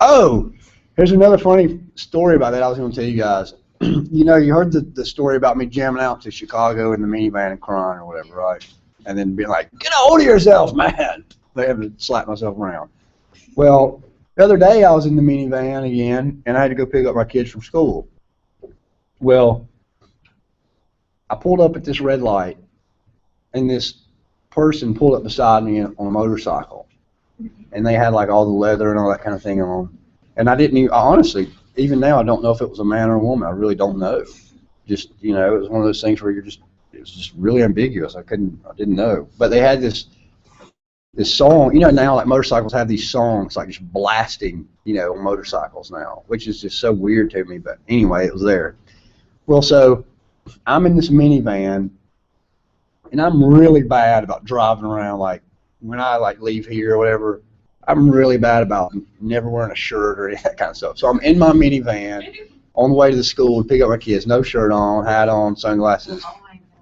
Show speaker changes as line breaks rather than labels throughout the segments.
Oh, here's another funny story about that I was going to tell you guys. You know, you heard the story about me jamming out to Chicago in the minivan and crying or whatever, right? And then being like, get a hold of yourself, man. They have to slap myself around. Well, the other day I was in the minivan again, and I had to go pick up my kids from school. Well, I pulled up at this red light, and this person pulled up beside me on a motorcycle. And they had like all the leather and all that kind of thing on. And I didn't even, honestly, even now I don't know if it was a man or a woman. I really don't know. Just, you know, it was one of those things where it was just really ambiguous. I didn't know. But they had this song, you know, now like motorcycles have these songs like just blasting, you know, on motorcycles now, which is just so weird to me. But anyway, it was there. Well, so I'm in this minivan, and I'm really bad about driving around. Like when I like leave here or whatever, I'm really bad about never wearing a shirt or any of that kind of stuff. So I'm in my minivan on the way to the school to pick up my kids, no shirt on, hat on, sunglasses.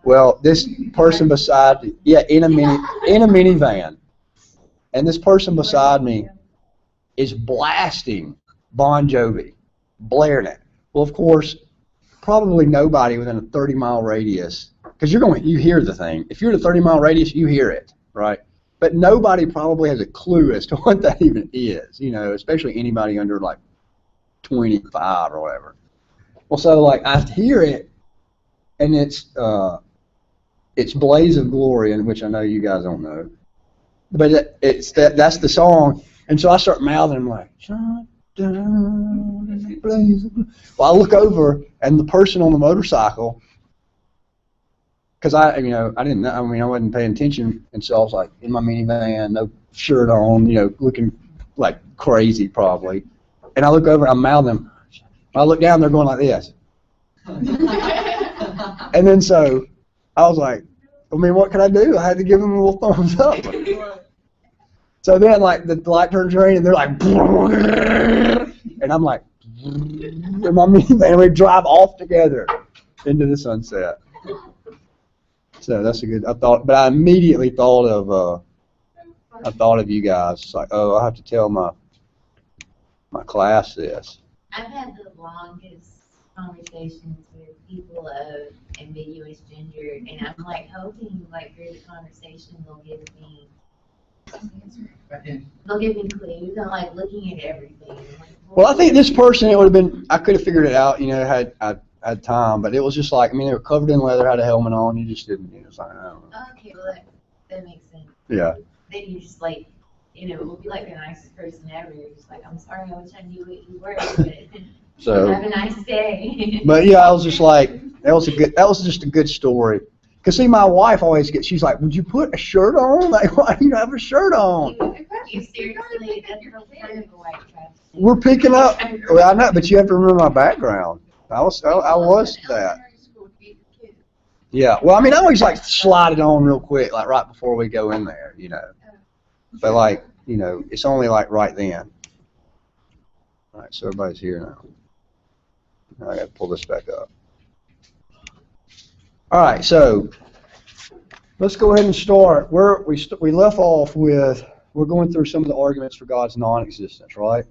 Well, this person beside me, in a minivan, and this person beside me is blasting Bon Jovi, blaring it. Well, of course, probably nobody within a 30-mile radius, because you hear the thing. If you're in a 30-mile radius, you hear it, right? But nobody probably has a clue as to what that even is, you know, especially anybody under like 25 or whatever. Well, so like I hear it, and it's Blaze of Glory, in which I know you guys don't know, but that's the song, and so I start mouthing, I'm like, Blaze of Glory. Well, I look over, and the person on the motorcycle, because I didn't know, I wasn't paying attention, and so I was like in my minivan, no shirt on, you know, looking like crazy probably, and I look over, I'm mouthing, I look down, they're going like this, and then so I was like, I mean, what can I do? I had to give them a little thumbs up. So then, like, the light turns green, and they're like, and I'm like, in my minivan, and we drive off together into the sunset. So that's a good. But I immediately thought of you guys. It's like, oh, I have to tell my class this.
I've had the longest conversations with people of ambiguous gender, and I'm like hoping, like through the conversation, they'll give me clues. I'm like looking at everything. Like,
well, I think this person, it would have been. I could have figured it out, you know, had time, but it was just like, I mean, they were covered in leather, had a helmet on. You just didn't, you know, it's like, I don't know.
Okay, well that makes sense.
Yeah.
Then you just like, you know, it will be like the nicest person ever. You're just like, I'm sorry, I wish I knew what you were, but
so
have a nice day.
But yeah, I was just like, that was just a good story. Cause see, my wife always she's like, would you put a shirt on? Like, why do you have a shirt on?
You seriously, that's the part of a white trash.
We're picking up. Well, I know, but you have to remember my background. I was that. Yeah. Well, I mean, I always like slide it on real quick, like right before we go in there, you know. But like, you know, it's only like right then. All right, so everybody's here now. Now I got to pull this back up. All right, so let's go ahead and start where we left off with. We're going through some of the arguments for God's non-existence, right?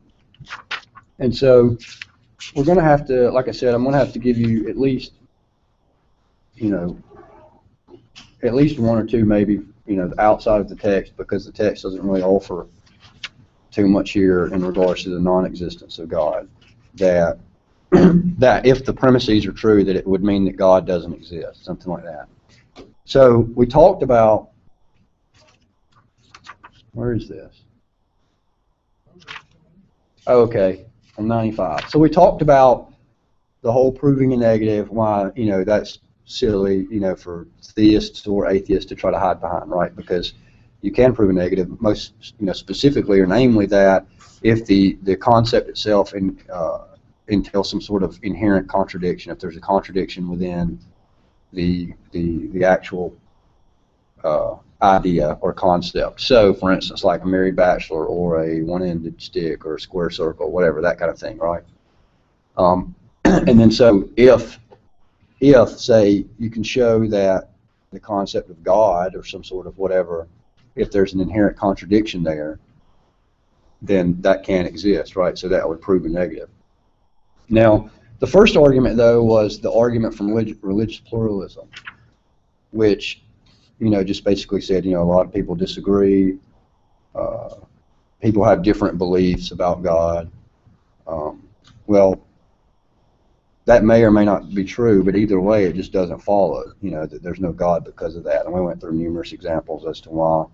And so we're going to have to, like I said, I'm going to have to give you at least, you know, at least one or two maybe, you know, outside of the text, because the text doesn't really offer too much here in regards to the non-existence of God. That if the premises are true, that it would mean that God doesn't exist, something like that. So we talked about, where is this? Oh, okay, on 95. So we talked about the whole proving a negative, why, you know, that's silly, you know, for theists or atheists to try to hide behind, right? Because you can prove a negative, most, you know, specifically or namely that if the concept itself entails some sort of inherent contradiction, if there's a contradiction within the actual idea or concept. So, for instance, like a married bachelor or a one-ended stick or a square circle, whatever, that kind of thing, right? And then so if say you can show that the concept of God or some sort of whatever, if there's an inherent contradiction there, then that can't exist, right? So that would prove a negative. Now, the first argument, though, was the argument from religious pluralism, which, just basically said, a lot of people disagree. People have different beliefs about God. Well, that may or may not be true, but either way, it just doesn't follow, that there's no God because of that. And we went through numerous examples as to why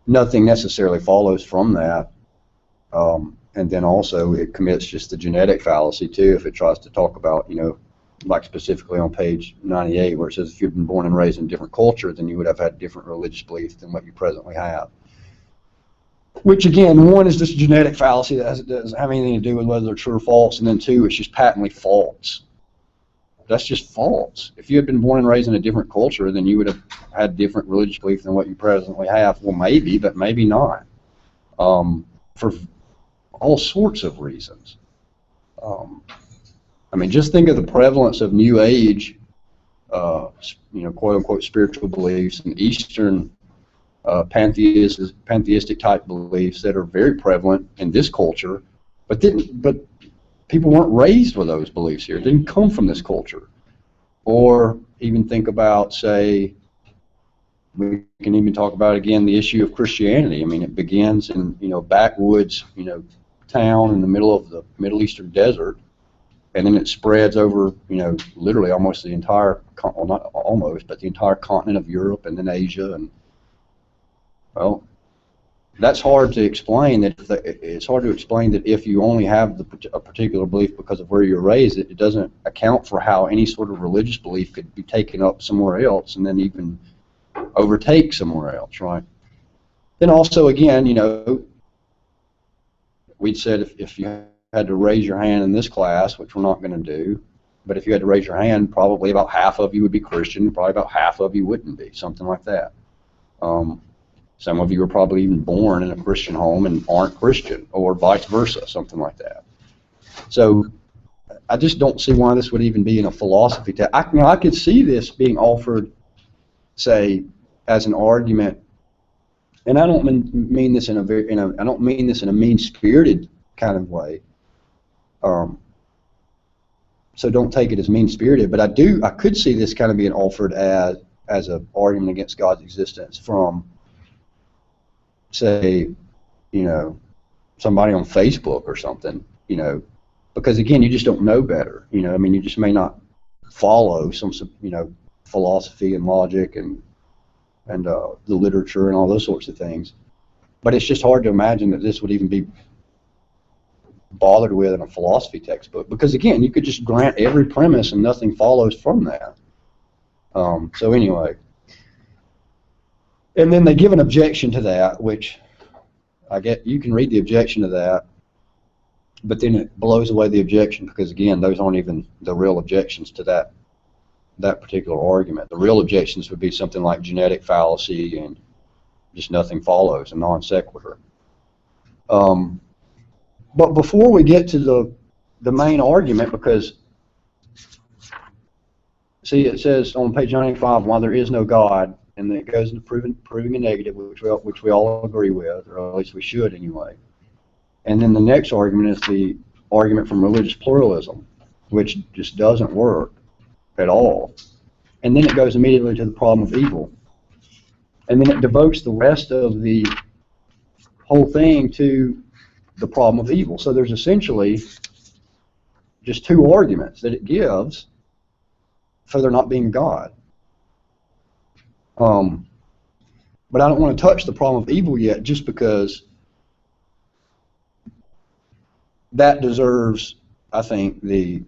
nothing necessarily follows from that. And then also it commits just the genetic fallacy too if it tries to talk about, like specifically on page 98 where it says if you've been born and raised in a different culture, then you would have had different religious beliefs than what you presently have. Which again, one is this genetic fallacy that doesn't have anything to do with whether they're true or false, and then two, it's just patently false. That's just false. If you had been born and raised in a different culture, then you would have had different religious beliefs than what you presently have. Well, maybe, but maybe not. For all sorts of reasons. Just think of the prevalence of New Age, quote-unquote spiritual beliefs and Eastern pantheistic type beliefs that are very prevalent in this culture, but people weren't raised with those beliefs here. It didn't come from this culture. Or even think about, say, we can even talk about again the issue of Christianity. It begins in backwoods town in the middle of the Middle Eastern desert, and then it spreads over literally almost the entire not almost but the entire continent of Europe and then Asia. And well, that's hard to explain. It's hard to explain that if you only have a particular belief because of where you're raised, it doesn't account for how any sort of religious belief could be taken up somewhere else and then even overtake somewhere else, right? Then also, again, we'd said if you had to raise your hand in this class, which we're not going to do, but if you had to raise your hand, probably about half of you would be Christian, probably about half of you wouldn't be, something like that. Some of you are probably even born in a Christian home and aren't Christian, or vice versa, something like that. So I just don't see why this would even be in a philosophy test. I could see this being offered, say, as an argument, and I don't mean this in a mean-spirited kind of way. So don't take it as mean-spirited, but I could see this kind of being offered as an argument against God's existence from, say, somebody on Facebook or something, because again, you just don't know better, you just may not follow some, philosophy and logic and the literature and all those sorts of things. But it's just hard to imagine that this would even be bothered with in a philosophy textbook, because again, you could just grant every premise and nothing follows from that. So anyway, and then they give an objection to that, which I get you can read the objection to that, but then it blows away the objection, because again, those aren't even the real objections to that particular argument. The real objections would be something like genetic fallacy and just nothing follows, a non sequitur. But before we get to the main argument, because see, it says on page 95, why there is no God, and then it goes into proving a negative, which we all agree with, or at least we should anyway. And then the next argument is the argument from religious pluralism, which just doesn't work at all. And then it goes immediately to the problem of evil. And then it devotes the rest of the whole thing to the problem of evil. So there's essentially just two arguments that it gives for there not being God. But I don't want to touch the problem of evil yet, just because that deserves, I think, the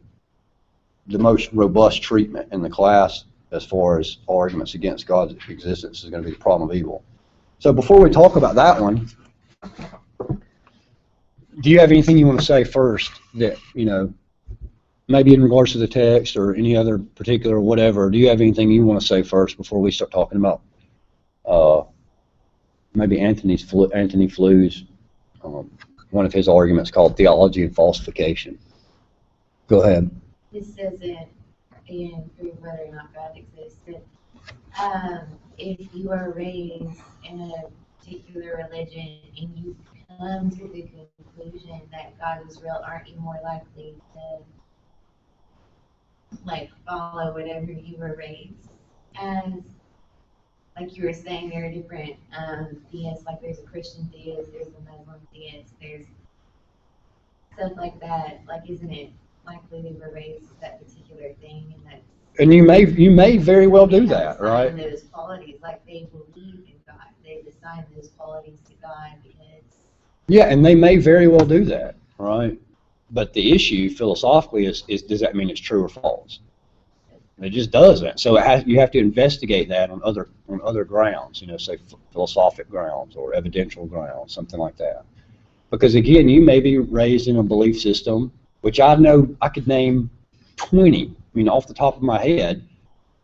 most robust treatment in the class as far as arguments against God's existence is going to be the problem of evil. So before we talk about that one, do you have anything you want to say first that, maybe in regards to the text or any other particular whatever, do you have anything you want to say first before we start talking about maybe Anthony Flue's one of his arguments called theology and falsification? Go ahead.
This says it in prove whether or not God exists. That if you are raised in a particular religion and you come to the conclusion that God is real, aren't you more likely to like follow whatever you were raised as? Like you were saying, there are different theists. Like there's a Christian theist, there's a Muslim theist, there's stuff like that. Like, isn't it likely they were raised as that particular thing, and that's
And you may very well do that, right?
those qualities, like they believe in God, they've assigned those qualities to God because.
Yeah, and they may very well do that, right? But the issue philosophically is does that mean it's true or false? And it just doesn't. So you have to investigate that on other grounds, you know, say philosophic grounds or evidential grounds, something like that. Because again, you may be raised in a belief system, which I know I could name 20, I mean, off the top of my head,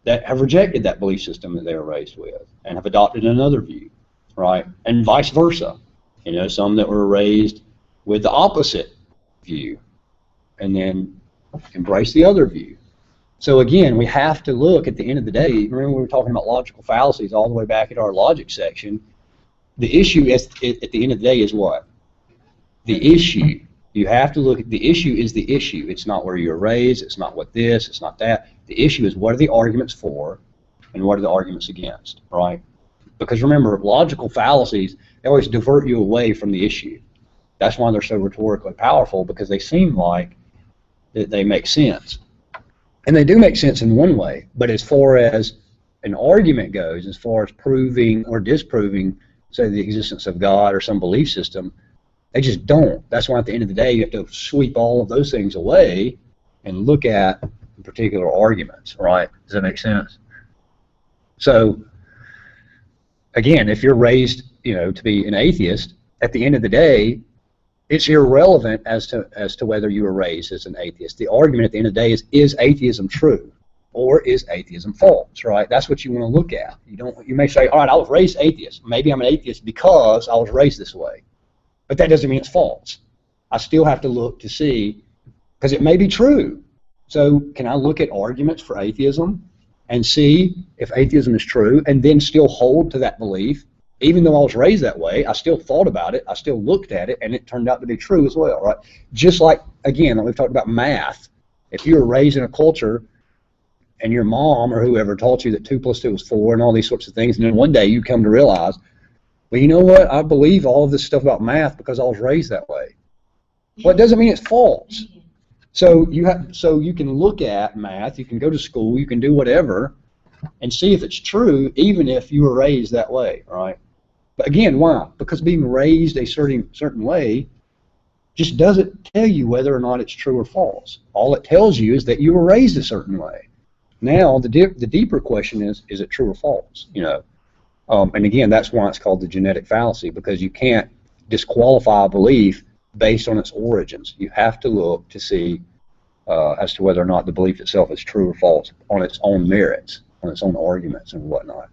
that have rejected that belief system that they were raised with and have adopted another view, right? And vice versa. You know, some that were raised with the opposite view and then embrace the other view. So again, we have to look at the end of the day. Remember we were talking about logical fallacies all the way back at our logic section. The issue at the end of the day is what? The issue. You have to look at the issue is the issue. It's not where you were raised. It's not what this. It's not that. The issue is what are the arguments for and what are the arguments against, right? Because remember, logical fallacies, they always divert you away from the issue. That's why they're so rhetorically powerful, because they seem like that they make sense. And they do make sense in one way, but as far as an argument goes, as far as proving or disproving, say, the existence of God or some belief system, they just don't. That's why at the end of the day, you have to sweep all of those things away and look at particular arguments, right? Does that make sense? So, again, if you're raised, you know, to be an atheist, at the end of the day, it's irrelevant as to whether you were raised as an atheist. The argument at the end of the day is atheism true or is atheism false, right? That's what you want to look at. You may say, all right, I was raised atheist. Maybe I'm an atheist because I was raised this way. But that doesn't mean it's false. I still have to look to see, because it may be true. So can I look at arguments for atheism and see if atheism is true and then still hold to that belief? Even though I was raised that way, I still thought about it, I still looked at it, and it turned out to be true as well, right? Just like, again, we've talked about math. If you were raised in a culture and your mom or whoever taught you that 2 + 2 is 4 and all these sorts of things, and then one day you come to realize, well, you know what, I believe all of this stuff about math because I was raised that way. Well, it doesn't mean it's false. So you can look at math, you can go to school, you can do whatever, and see if it's true, even if you were raised that way, right? But again, why? Because being raised a certain way just doesn't tell you whether or not it's true or false. All it tells you is that you were raised a certain way. Now, the deeper question is it true or false? You know, and again, that's why it's called the genetic fallacy, because you can't disqualify a belief based on its origins. You have to look to see as to whether or not the belief itself is true or false on its own merits, on its own arguments and whatnot.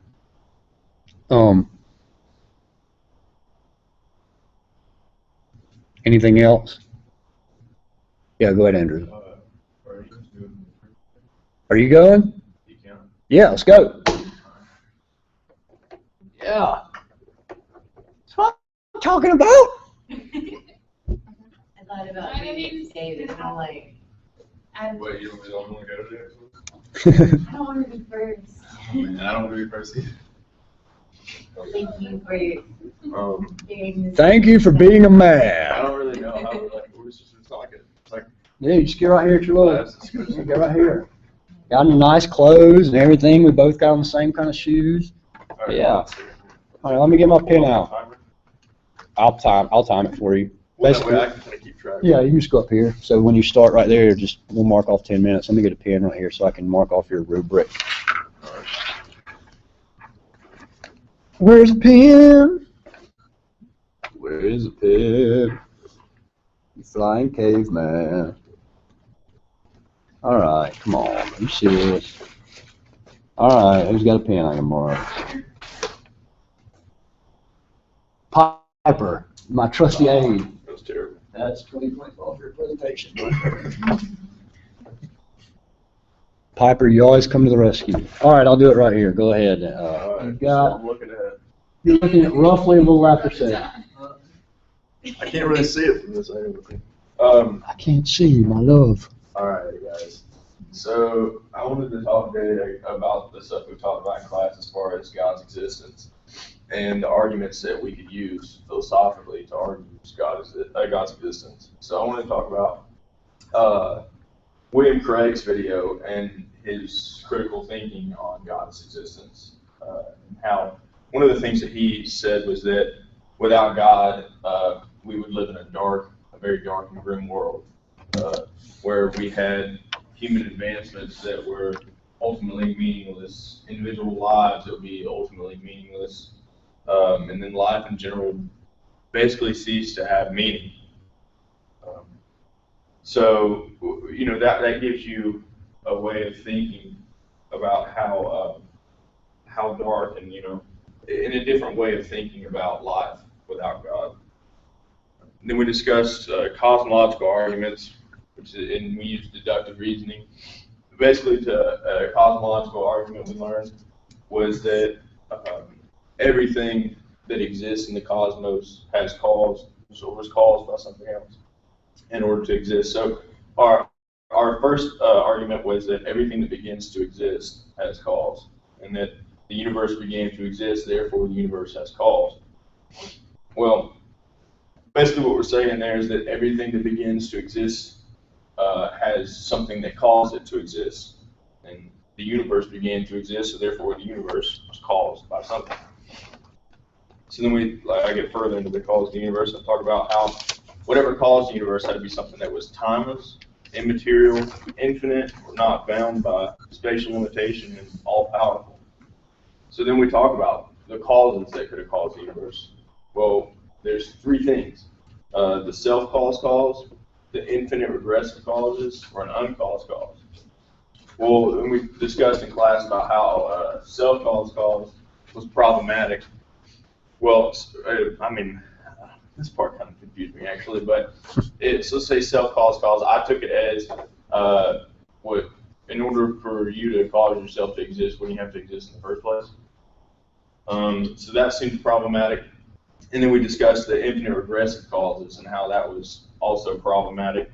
Anything else? Yeah, go ahead, Andrew. Are you going? Yeah, let's go. Yeah. That's what I'm talking about.
I thought about doing David, and I'm like,
Wait, you don't want to go to there?
I don't want to be first.
I don't want to be first either.
Thank you for hearing this.
Thank you for being a
I
man.
don't really know how, like, we're just talking. It's like,
Yeah, you just get right here at your little.
that's good.
You get right here. Got nice clothes and everything. We both got on the same kind of shoes.
All right,
Yeah.
let's see.
All right, let me get my pen out.
Timer?
I'll time it for you.
Well, that
Basically,
way I can kind of keep track.
yeah, you can just go up here. So when you start right there, we'll mark off 10 minutes. Let me get a pen right here so I can mark off your rubric.
All right.
Where's a pen? Where is a pen? You flying caveman. All right, come on. Are you serious? All right, who's got a pen I can mark? Piper, my trusty aide.
That was terrible.
That's 2025 for your presentation. Piper, you always come to the rescue. All right, I'll do it right here. Go ahead.
All right,
You've
so
got,
I'm looking at.
you're looking at roughly a little after 7.
I can't really see it from this angle.
I can't see you, my love.
All right, guys. So I wanted to talk today about the stuff we talked about in class as far as God's existence and the arguments that we could use philosophically to argue God's existence. So I want to talk about William Craig's video and his critical thinking on God's existence. And how one of the things that he said was that without God, we would live in a very dark and grim world, where we had human advancements that were ultimately meaningless, individual lives that would be ultimately meaningless, and then life in general basically ceased to have meaning. So, that gives you a way of thinking about how dark and, in a different way of thinking about life without God. And then we discussed cosmological arguments, and we used deductive reasoning. Basically, a cosmological argument we learned was that everything that exists in the cosmos has cause, so was caused by something else in order to exist. So our first argument was that everything that begins to exist has cause, and that the universe began to exist, therefore the universe has cause. Well, basically what we're saying there is that everything that begins to exist has something that caused it to exist. And the universe began to exist, so therefore the universe was caused by something. So then I get further into the cause of the universe and talk about how whatever caused the universe had to be something that was timeless, immaterial, infinite, or not bound by spatial limitation, and all-powerful. So then we talk about the causes that could have caused the universe. Well, there's three things. The self-caused cause, the infinite regressive causes, or an uncaused cause. Well, and we discussed in class about how self-caused cause was problematic. Well, this part kind of confused me actually, but let's say self-caused cause, I took it as in order for you to cause yourself to exist, wouldn't you have to exist in the first place? So that seems problematic. And then we discussed the infinite regressive causes and how that was also problematic.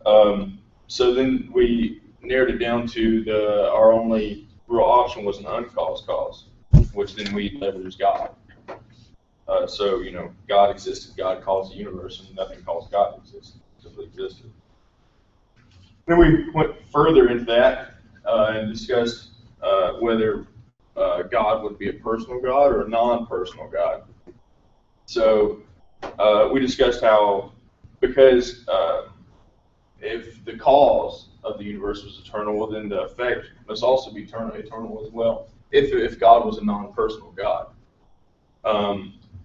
So then we narrowed it down to our only real option was an uncaused cause, which then we labeled as God. So, God existed, God caused the universe, and nothing caused God to exist. It simply existed. Then we went further into that and discussed whether God would be a personal God or a non-personal God. So we discussed how, because if the cause of the universe was eternal, well, then the effect must also be eternal as well, if God was a non-personal God.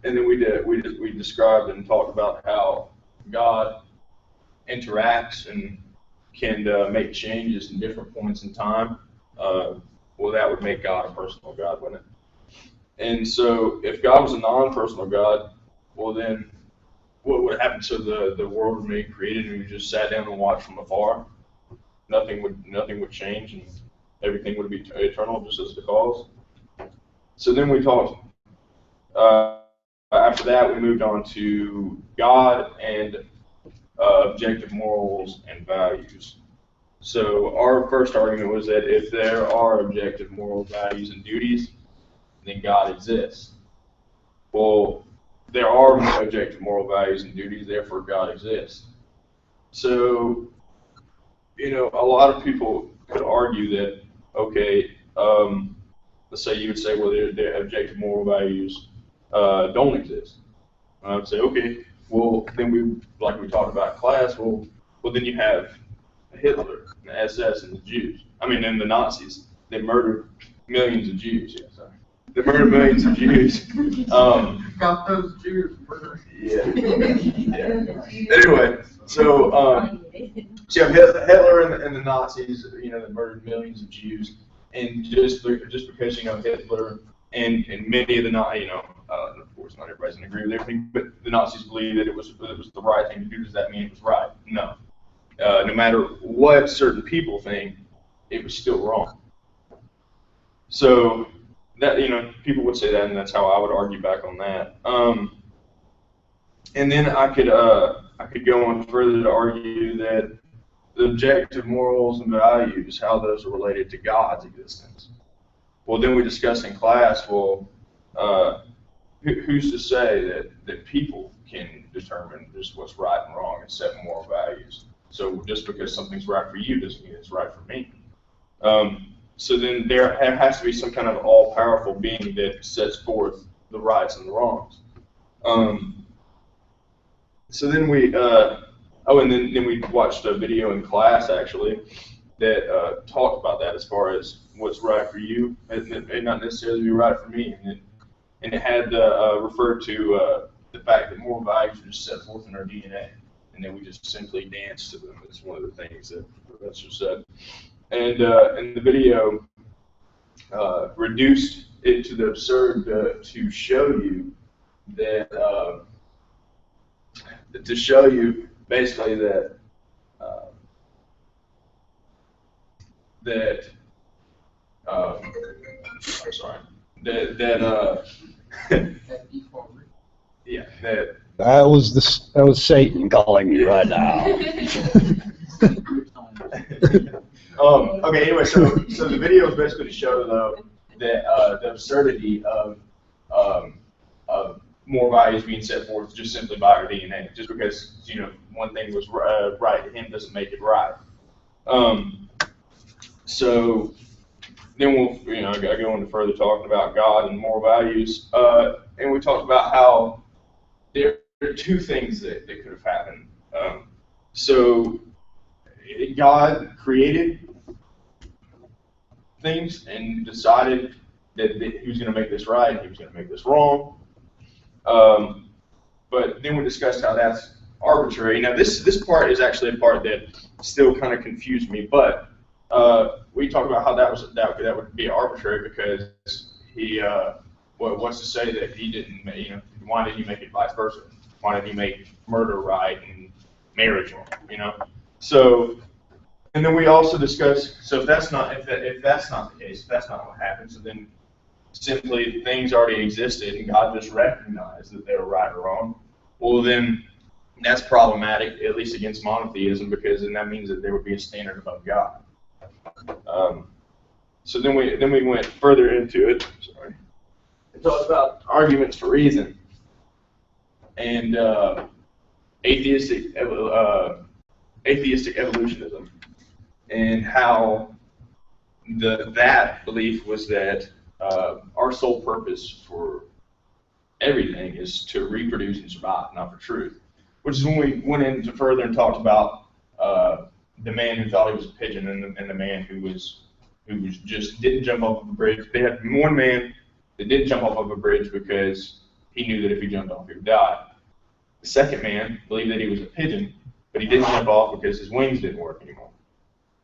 And then we described and talked about how God interacts and can make changes in different points in time. Well, that would make God a personal God, wouldn't it? And so if God was a non-personal God, well then what would happen? So the world would be created and we just sat down and watched from afar. Nothing would change and everything would be eternal just as the cause. So then we talked, after that we moved on to God and objective morals and values. So our first argument was that if there are objective moral values and duties, then God exists. Well, there are objective moral values and duties, therefore God exists. So, a lot of people could argue that, okay, let's say you would say, well, their objective moral values don't exist. And I would say, okay, well, then like we talked about in class, well, then you have Hitler, and the SS, and the Jews. And the Nazis. They murdered millions of Jews. Yeah, sorry. They murdered millions of Jews.
Got those Jews murdered.
Yeah. Anyway, so you have Hitler and the Nazis, that murdered millions of Jews, and just because Hitler and many of the of course not everybody's going to agree with everything, but the Nazis believed that it was the right thing to do. Does that mean it was right? No. No matter what certain people think, it was still wrong. So that people would say that, and that's how I would argue back on that. And then I could go on further to argue that the objective morals and values, how those are related to God's existence. Well, then we discussed in class, well, who's to say that people can determine just what's right and wrong and set moral values? So just because something's right for you doesn't mean it's right for me. So then there has to be some kind of all-powerful being that sets forth the rights and the wrongs. So then we, and then we watched a video in class actually that talked about that as far as what's right for you and not necessarily be right for me. And it had referred to the fact that moral values are just set forth in our DNA, and then we just simply dance to them. It's one of the things that the professor said. And the video reduced it to the absurd to show you that basically that I'm sorry, yeah,
That was Satan calling you right now.
Okay, anyway, so the video is basically to show, though, that the absurdity of moral values being set forth just simply by our DNA. Just because, one thing was right to him doesn't make it right. So then we'll, I go into further talking about God and moral values. And we talked about how there are two things that could have happened. So God created things and decided that he was going to make this right and he was going to make this wrong. But then we discussed how that's arbitrary. Now this part is actually a part that still kind of confused me, but we talked about how that would be arbitrary because he what's to say that he didn't, why did he make it vice versa? Why did he make murder right and marriage wrong? So, and then we also discussed, so if that's not the case, if that's not what happened, so then simply things already existed and God just recognized that they were right or wrong. Well, then that's problematic, at least against monotheism, because then that means that there would be a standard above God. So then we went further into it. Sorry, and talked about arguments for reason and atheistic evolutionism, and how that belief was that our sole purpose for everything is to reproduce and survive, not for truth. Which is when we went into further and talked about the man who thought he was a pigeon and the man who just didn't jump off of a bridge. They had one man that didn't jump off of a bridge because he knew that if he jumped off, he would die. The second man believed that he was a pigeon, but he didn't jump off because his wings didn't work anymore.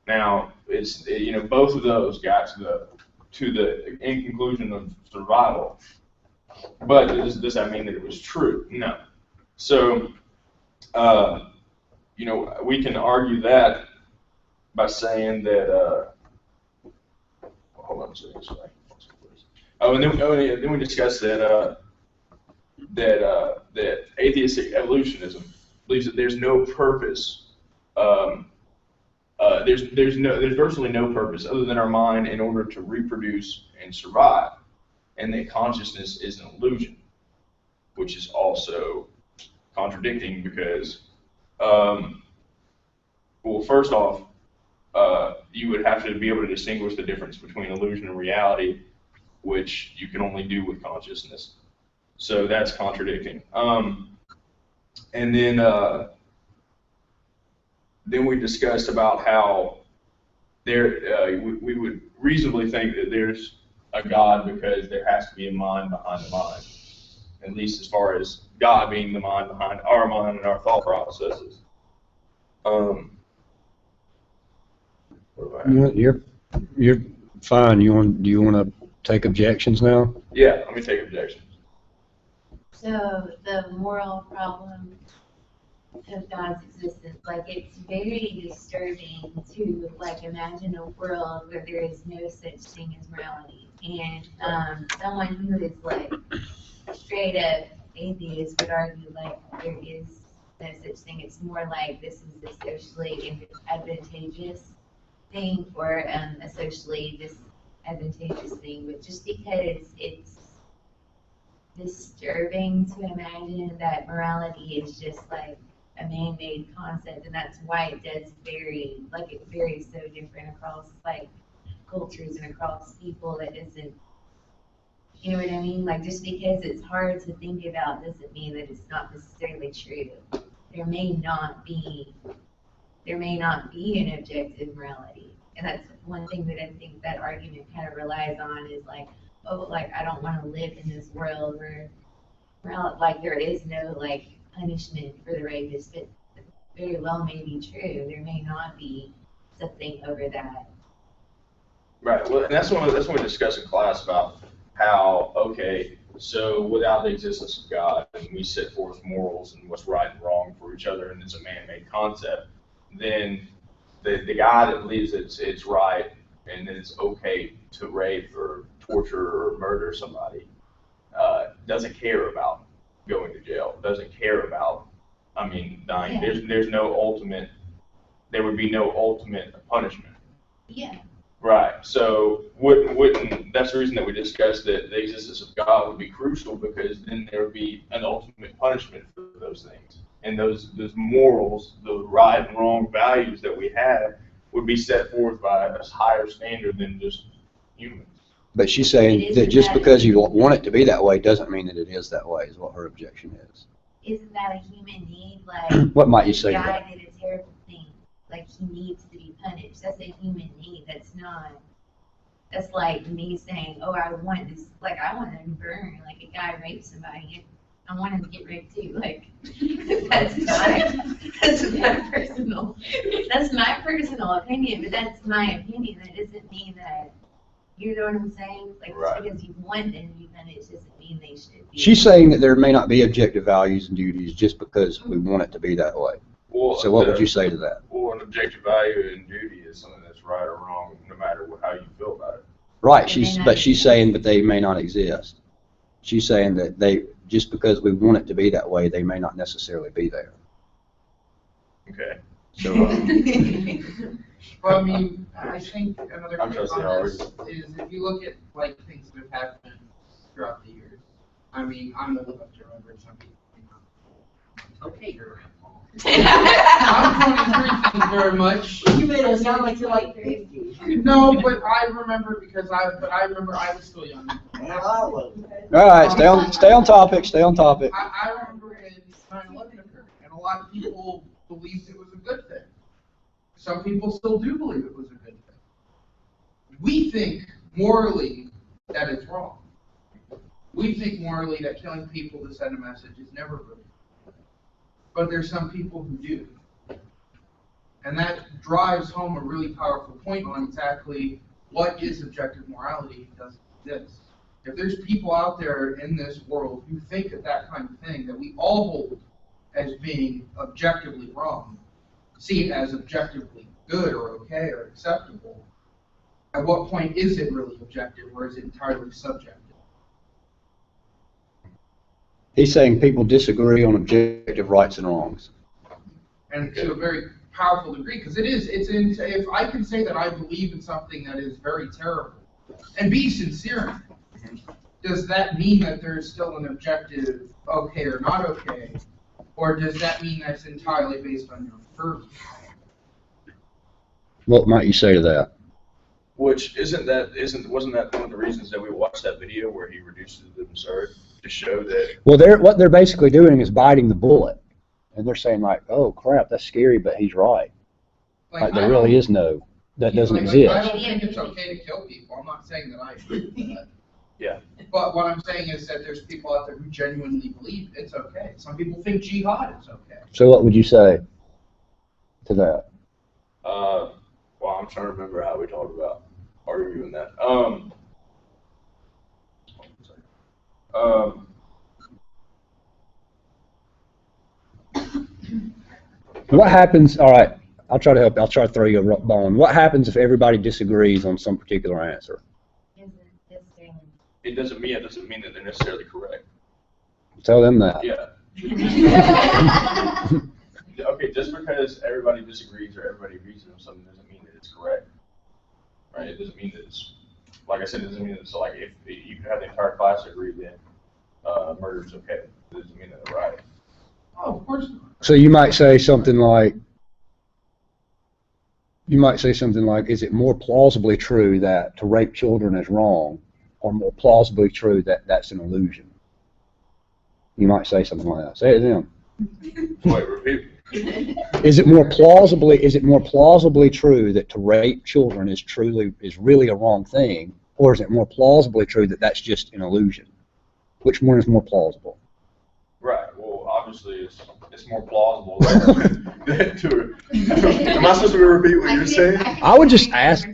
Now, it's both of those got to the end conclusion of survival. But does that mean that it was true? No. So, we can argue that by saying that. Hold on a second. Sorry. And then we discussed that that atheistic evolutionism believes that there's no purpose. There's virtually no purpose other than our mind in order to reproduce and survive, and that consciousness is an illusion, which is also contradicting because, well, first off, you would have to be able to distinguish the difference between illusion and reality, which you can only do with consciousness. So that's contradicting. And then we discussed about how we would reasonably think that there's a God because there has to be a mind behind the mind, at least as far as God being the mind behind our mind and our thought processes.
You're fine. Do you want to take objections now?
Yeah, let me take objections.
So the moral problem of God's existence, it's very disturbing to imagine a world where there is no such thing as morality, and someone who is straight up atheists would argue like there is no such thing. It's more like this is a socially advantageous thing or a socially disadvantageous thing, but just because it's disturbing to imagine that morality is just like a man-made concept, and that's why it does vary, like it varies so different across like cultures and across people. That isn't, you know what I mean? Like just because it's hard to think about doesn't mean that it's not necessarily true. There may not be an objective morality, and that's one thing that I think that argument kind of relies on is like, oh, like I don't want to live in this world where like there is no like punishment for the rapist, but very well may be true. There may not be something over that.
Right. Well, and that's what we discussed in class about how, okay, so without the existence of God, and we set forth morals and what's right and wrong for each other, and it's a man-made concept, then the guy that believes it's right and that it's okay to rape or torture or murder somebody doesn't care about going to jail, doesn't care about, dying.
Yeah.
There's no ultimate, there would be no ultimate punishment.
Yeah.
Right. So wouldn't that's the reason that we discussed that the existence of God would be crucial, because then there would be an ultimate punishment for those things. And those morals, the right and wrong values that we have would be set forth by a higher standard than just humans.
But she's saying that just because you want it to be that way doesn't mean that it is that way, is what her objection is.
Isn't that a human need? Like
What might you say to
the
that?
guy did a terrible thing. Like he needs to be punished. That's a human need. That's like me saying, oh, I want this, like I want him to burn. Like a guy rapes somebody, I want him to get raped too. Like that's my personal opinion, but that's my opinion. That doesn't mean that, you know what I'm saying? Like
Right.
just because you want them to be punished doesn't mean they should be.
She's saying that there may not be objective values and duties just because we want it to be that way.
Well,
So what would you say to that?
Well, an objective value and duty is something that's right or wrong, no matter how you feel about it.
Right,
They may not
but she's
exist.
saying that they may not exist. She's saying that they, just because we want it to be that way, they may not necessarily be there.
Okay.
So,
Well, I mean, I think another
I'm
thing
trusting
on this
ours.
is if you look at like things that have happened throughout the years. I mean, I'm old enough to remember some people. Okay, you're right. I'm 23, thank you very much.
You made us sound like you're like 50.
No, but I remember because I remember I was still young.
Well, I was.
all right, stay on topic, stay on topic.
I remember when 9/11 occurred, and a lot of people believed it was a good thing. Some people still do believe it was a good thing. We think morally that it's wrong. We think morally that killing people to send a message is never good. But there's some people who do. And that drives home a really powerful point on exactly what is objective morality and doesn't exist. If there's people out there in this world who think of that kind of thing that we all hold as being objectively wrong, see it as objectively good or okay or acceptable, at what point is it really objective or is it entirely subjective?
He's saying people disagree on objective rights and wrongs.
And to a very powerful degree, because if I can say that I believe in something that is very terrible, and be sincere in it, does that mean that there is still an objective okay or not okay, or does that mean that's entirely based on your purview?
What might you say to that?
Which wasn't that one of the reasons that we watched that video where he reduced it to absurd to show that?
Well, what they're basically doing is biting the bullet. And they're saying like, oh crap, that's scary, but he's right. Like there really is no, that doesn't
I
exist.
don't think it's okay to kill people. I'm not saying that I agree with that.
Yeah.
But what I'm saying is that there's people out there who genuinely believe it's okay. Some people think jihad is okay.
So what would you say to that?
Well, I'm trying to remember how we talked about arguing that.
What happens, all right, I'll try to help, I'll try to throw you a bone. What happens if everybody disagrees on some particular answer?
Isn't necessarily.
It doesn't mean that they're necessarily correct.
Tell them that.
Yeah. Okay, just because everybody disagrees or everybody agrees on something doesn't mean that it's correct, right? It doesn't mean that it's, like I said, it doesn't mean that it's like if you can have the entire class agree that murder's okay. It doesn't mean that they're right.
Oh, of course not.
So you might say something like, is it more plausibly true that to rape children is wrong, or more plausibly true that that's an illusion? You might say something like that. Say it to them.
Wait, repeat.
Is it more plausibly true that to rape children is really a wrong thing, or is it more plausibly true that that's just an illusion? Which one is more plausible?
Right. Well, obviously, it's more plausible than to. Am I supposed to repeat what you're saying?
I would just ask.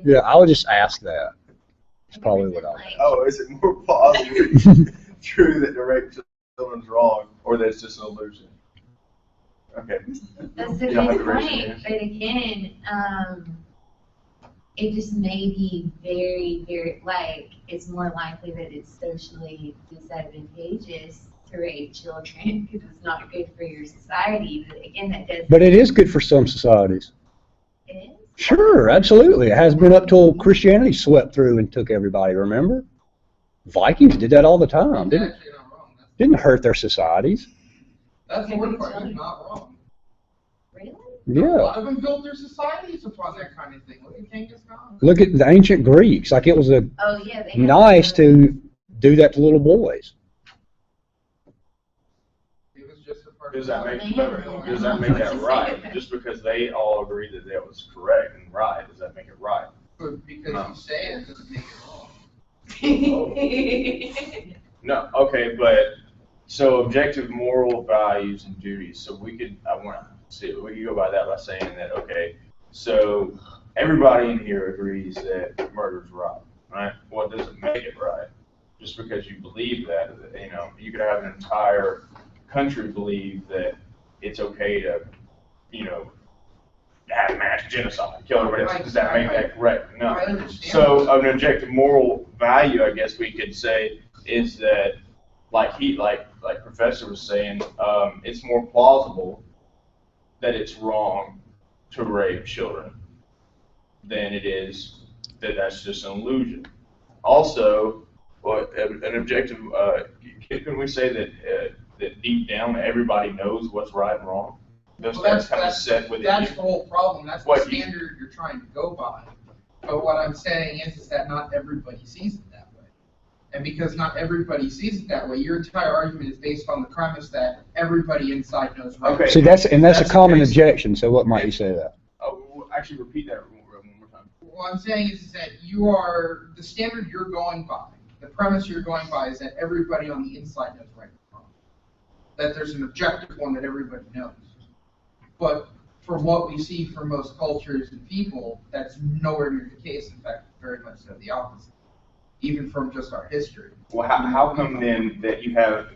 Yeah, I would just ask that. It's probably what I would.
Oh, is it more plausibly true that the rape children's wrong, or that it's just an illusion? Okay.
That's a
You don't have
good
to raise your
point,
hand.
but again, it just may be very, very, like, it's more likely that it's socially disadvantageous to rape children because it's not good for your society. But again, that does.
But it is good for some societies.
It is.
Sure, absolutely. It has been up till Christianity swept through and took everybody, remember? Vikings did that all the time.
That's actually not wrong.
Didn't hurt their societies.
That's the word part. It's not wrong.
Really?
A
Yeah.
lot of them built their societies upon that kind of thing. Look at Genghis Khan.
Look at the ancient Greeks. Like, it was
Oh, yeah. They have
nice to do that to little boys.
It was just a part
Does
of
that make that right? Just because they all agree that that was correct and right, does that make it right?
But because
No.
you say it doesn't make it wrong.
No. Okay, but so objective moral values and duties. So we could go by that by saying that, okay, so everybody in here agrees that murder's right, right? Well, it doesn't make it right. Just because you believe that, you could have an entire country believe that it's okay to, have mass genocide, kill everybody else. Does that make that correct? No.
I understand.
So an objective moral value, I guess we could say, is that, like Professor was saying, it's more plausible that it's wrong to rape children than it is that that's just an illusion. Also, an objective, can we say that that deep down everybody knows what's right and wrong?
Well,
That's kind of set within
that's
you.
the whole problem. That's the
What you-
standard you're trying to go by. But what I'm saying is that not everybody sees it that way. And because not everybody sees it that way, your entire argument is based on the premise that everybody inside knows right.
Okay.
See, that's a
That's
common
the case.
objection. So what might you say to that?
Oh, actually, repeat that one more time.
What I'm saying is that the standard you're going by, the premise you're going by is that everybody on the inside knows right and wrong. That there's an objective one that everybody knows. But from what we see from most cultures and people, that's nowhere near the case. In fact, very much so the opposite. Even from just our history.
Well, how come then that you have,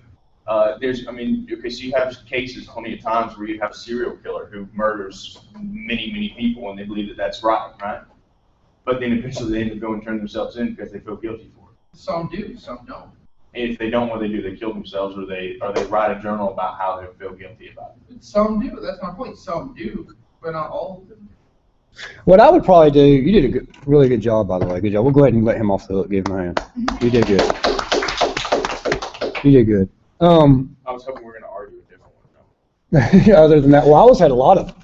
so you have cases plenty of times where you have a serial killer who murders many, many people and they believe that that's right? But then eventually they end up going and turn themselves in because they feel guilty for it.
Some do, some don't.
And if they don't, what they do, they kill themselves, or they write a journal about how they feel guilty about it.
Some do, that's my point. Some do, but not all of them.
What I would probably do, you did a really good job, by the way. Good job. We'll go ahead and let him off the hook. Give him a hand. You did good. You did good.
I was hoping we were going to argue a different one.
Other than that, well,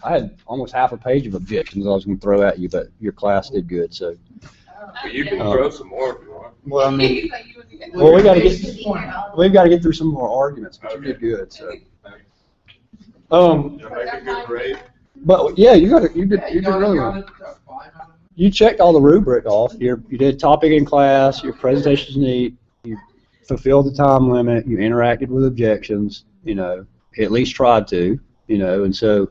I had almost half a page of objections I was going to throw at you, but your class did good, so.
But you can throw some more if you want.
Well, I mean,
Well,
well, we got to
this
get,
is point.
we've got to get through some more arguments, but you did good, so.
Did I make a good grade?
But yeah, you did
Yeah,
really well.
got it, 5 out of
You checked all the rubric off. You did topic in class. Your presentation's neat. You fulfilled the time limit. You interacted with objections. At least tried to. And so,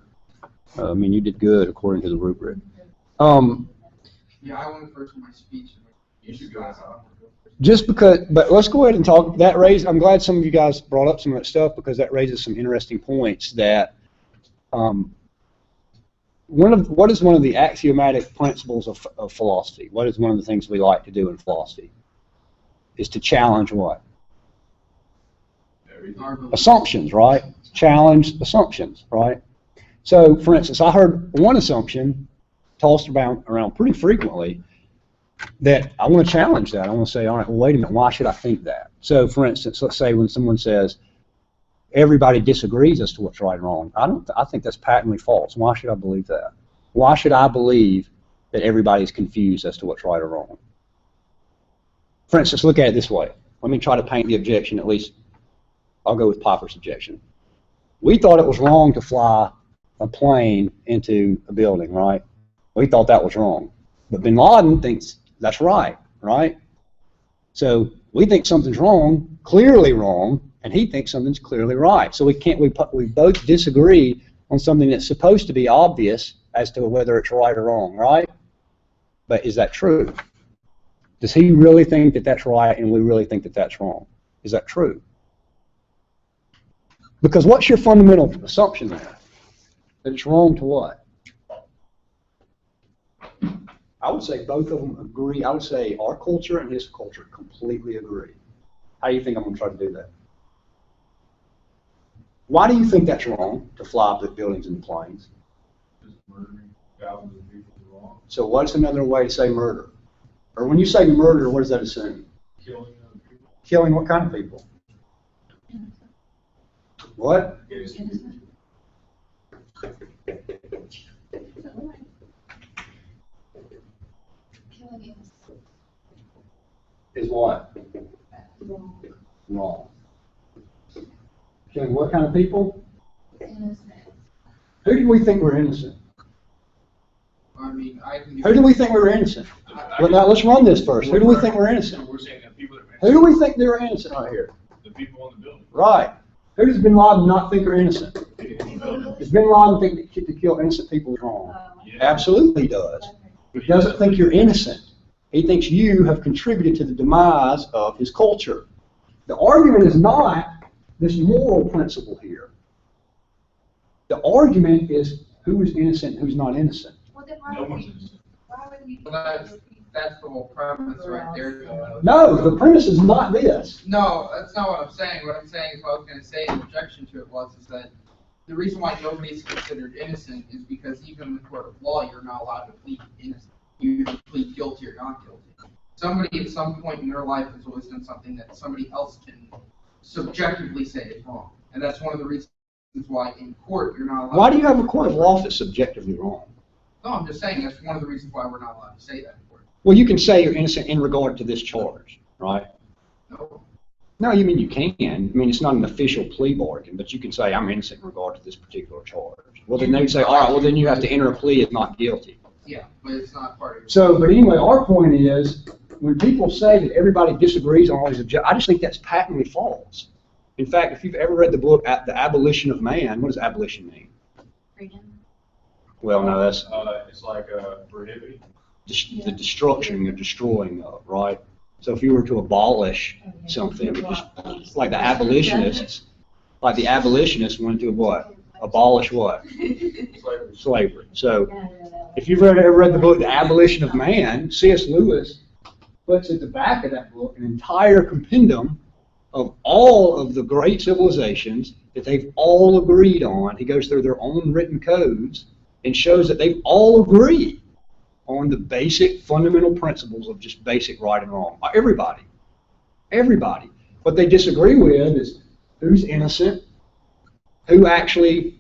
you did good according to the rubric.
Yeah, I went first in my speech.
You should go now.
But let's go ahead and talk. I'm glad some of you guys brought up some of that stuff because that raises some interesting points. That what is one of the axiomatic principles of philosophy? What is one of the things we like to do in philosophy? Is to challenge what?
Everything.
Assumptions, right? Challenge assumptions, right? So, for instance, I heard one assumption tossed around pretty frequently that I want to challenge that. I want to say, all right, well, wait a minute, why should I think that? So, for instance, let's say when someone says, everybody disagrees as to what's right and wrong. I think that's patently false. Why should I believe that? Why should I believe that everybody's confused as to what's right or wrong? For instance, look at it this way. Let me try to paint the objection, at least I'll go with Popper's objection. We thought it was wrong to fly a plane into a building, right? We thought that was wrong. But bin Laden thinks that's right, right? So we think something's wrong, clearly wrong, and he thinks something's clearly right. So we both disagree on something that's supposed to be obvious as to whether it's right or wrong, right? But is that true? Does he really think that that's right and we really think that that's wrong? Is that true? Because what's your fundamental assumption there? That it's wrong to what? I would say both of them agree. I would say our culture and his culture completely agree. How do you think I'm going to try to do that? Why do you think that's wrong, to fly up the buildings and planes?
Just murdering thousands of people is wrong.
So what's another way to say murder? Or when you say murder, what does that assume?
Killing other people.
Killing what kind of people? What?
Innocent.
Is what? Wrong. Killing what kind of people? Who do we think we're innocent?
I mean, I can.
Who do we think we're innocent? Well, now let's run this first. Who do we think we're innocent?
We're saying that people that
Who do we think they're innocent right here?
the people in the building.
Right. Who does bin Laden not think are innocent? Does bin Laden think that to kill innocent people is wrong?
Yeah.
Absolutely he does. He doesn't think you're innocent. He thinks you have contributed to the demise of his culture. The argument is not this moral principle here. The argument is who is innocent and who's not innocent.
Well, then
No one's innocent.
why would we?
Well, that's the whole premise right there.
No, the premise is not this.
No, that's not what I'm saying. What I'm saying is what I was going to say in objection to it is that the reason why nobody's considered innocent is because even in the court of law, you're not allowed to plead innocent. You either plead guilty or not guilty. Somebody at some point in their life has always done something that somebody else can subjectively say is wrong. And that's one of the reasons why in court you're not allowed.
Why do you have a court of law that's subjectively wrong?
No, I'm just saying that's one of the reasons why we're not allowed to say that in court.
Well, you can say you're innocent in regard to this charge, right?
No.
No, you mean you can. I mean, it's not an official plea bargain, but you can say, I'm innocent in regard to this particular charge. Well, then they'd say, all right, well, then you have to enter a plea as not guilty.
Yeah, but it's not part of your.
So, but anyway, our point is, when people say that everybody disagrees on all these objections, I just think that's patently false. In fact, if you've ever read the book, The Abolition of Man, what does abolition mean?
Freedom.
Well, no, that's
It's like prohibiting.
the destruction, the destroying of, right? So if you were to abolish something, just like the abolitionists wanted to what? Abolish what? Slavery. So if you've ever read the book, The Abolition of Man, C.S. Lewis puts at the back of that book an entire compendium of all of the great civilizations that they've all agreed on. He goes through their own written codes and shows that they've all agreed on the basic fundamental principles of just basic right and wrong. Everybody. Everybody. What they disagree with is who's innocent, who actually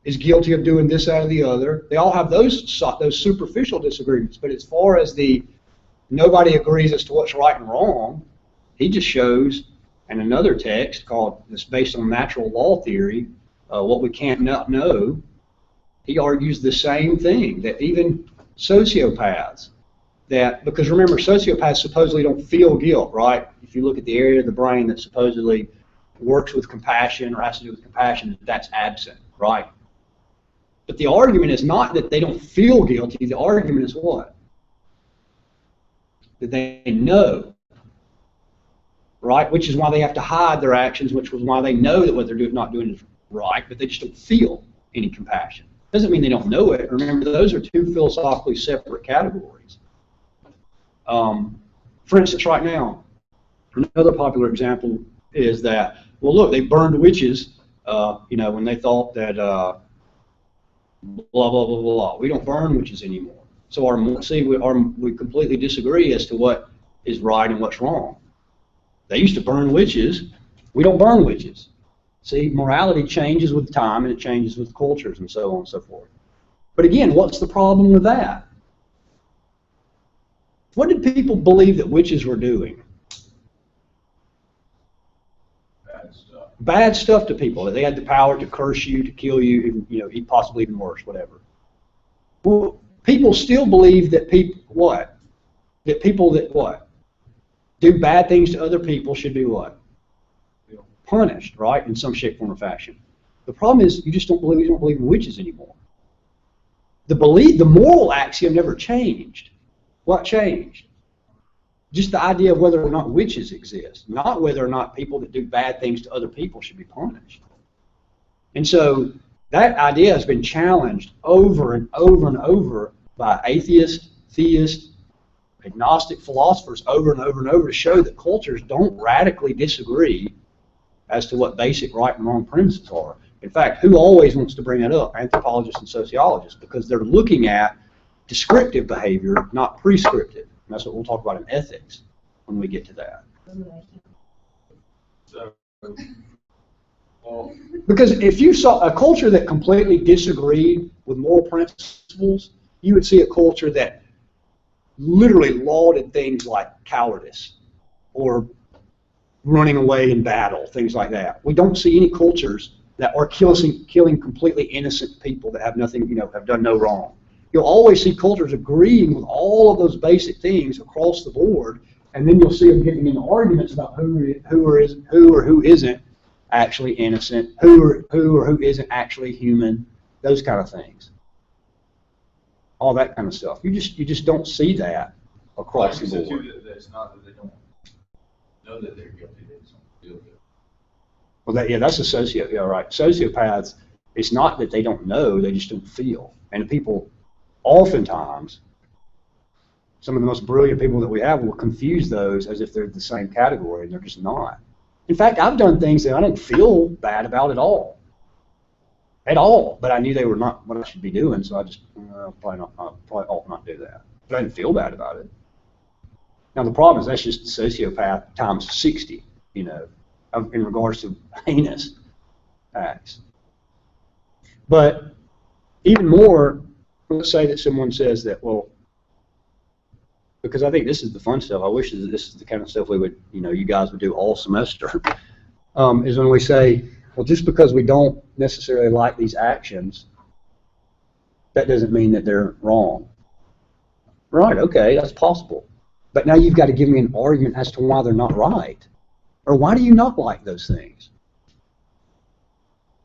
is guilty of doing this, that, or the other. They all have those superficial disagreements, but as far as the nobody agrees as to what's right and wrong, he just shows in another text called, that's based on natural law theory, what we can't not know, he argues the same thing, that even sociopaths, that, because remember, sociopaths supposedly don't feel guilt, right? If you look at the area of the brain that supposedly works with compassion or has to do with compassion, that's absent, right? But the argument is not that they don't feel guilty, the argument is what? That they know, right? Which is why they have to hide their actions, which was why they know that what they're not doing is right, but they just don't feel any compassion. Doesn't mean they don't know it. Remember, those are two philosophically separate categories. For instance, right now, another popular example is that well, look, they burned witches, when they thought that blah, blah, blah, blah. We don't burn witches anymore. So we completely disagree as to what is right and what's wrong. They used to burn witches. We don't burn witches. See, morality changes with time, and it changes with cultures, and so on and so forth. But again, what's the problem with that? What did people believe that witches were doing?
Bad stuff.
Bad stuff to people. That they had the power to curse you, to kill you, possibly even worse, whatever. Well, people still believe that people that do bad things to other people should be what? Punished, right? In some shape, form, or fashion. The problem is you don't believe in witches anymore. The moral axiom never changed. What changed? Just the idea of whether or not witches exist, not whether or not people that do bad things to other people should be punished. And so that idea has been challenged over and over and over by atheists, theists, agnostic philosophers over and over and over to show that cultures don't radically disagree as to what basic right and wrong premises are. In fact, who always wants to bring it up? Anthropologists and sociologists, because they're looking at descriptive behavior, not prescriptive. And that's what we'll talk about in ethics when we get to that.
So, well,
Because if you saw a culture that completely disagreed with moral principles, you would see a culture that literally lauded things like cowardice or running away in battle, things like that. We don't see any cultures that are killing completely innocent people that have nothing, have done no wrong. You'll always see cultures agreeing with all of those basic things across the board, and then you'll see them getting into arguments about who or who isn't actually innocent, who or who isn't actually human, those kind of things. All that kind of stuff. You just don't see that across the board.
too, it's not that they don't know that they're guilty, they just don't feel guilty.
Well, that's a sociopath. Yeah, right. Sociopaths, it's not that they don't know, they just don't feel. And people, oftentimes, some of the most brilliant people that we have will confuse those as if they're the same category, and they're just not. In fact, I've done things that I didn't feel bad about at all. At all. But I knew they were not what I should be doing, so I just probably ought not do that. But I didn't feel bad about it. Now, the problem is that's just sociopath times 60, in regards to heinous acts. But even more, let's say that someone says that, well, because I think this is the fun stuff. I wish that this is the kind of stuff we would, you guys would do all semester, is when we say, well, just because we don't necessarily like these actions, that doesn't mean that they're wrong. Right, okay, that's possible. But now you've got to give me an argument as to why they're not right. Or why do you not like those things?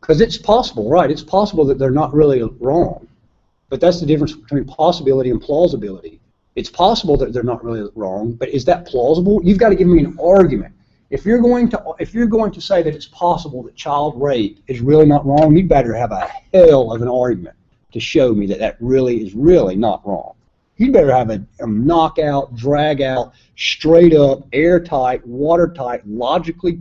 Because it's possible, right? It's possible that they're not really wrong. But that's the difference between possibility and plausibility. It's possible that they're not really wrong, but is that plausible? You've got to give me an argument. If you're going to say that it's possible that child rape is really not wrong, you'd better have a hell of an argument to show me that really is really not wrong. You'd better have a knockout, drag out, straight up, airtight, watertight, logically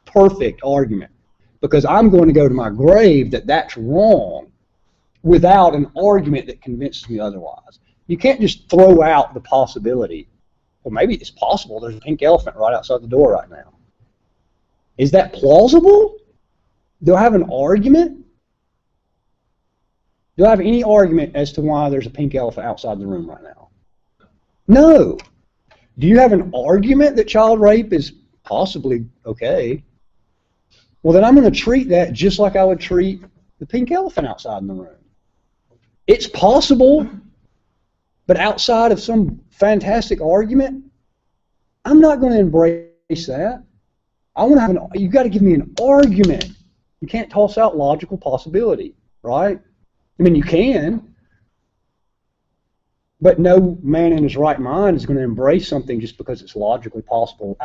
perfect argument. Because I'm going to go to my grave that that's wrong without an argument that convinces me otherwise. You can't just throw out the possibility. Well, maybe it's possible there's a pink elephant right outside the door right now. Is that plausible? Do I have an argument? Do I have any argument as to why there's a pink elephant outside the room right now? No. Do you have an argument that child rape is possibly okay? Well, then I'm going to treat that just like I would treat the pink elephant outside in the room. It's possible, but outside of some fantastic argument, I'm not going to embrace that. I want to have you've got to give me an argument. You can't toss out logical possibility, right? I mean, you can, but no man in his right mind is going to embrace something just because it's logically possible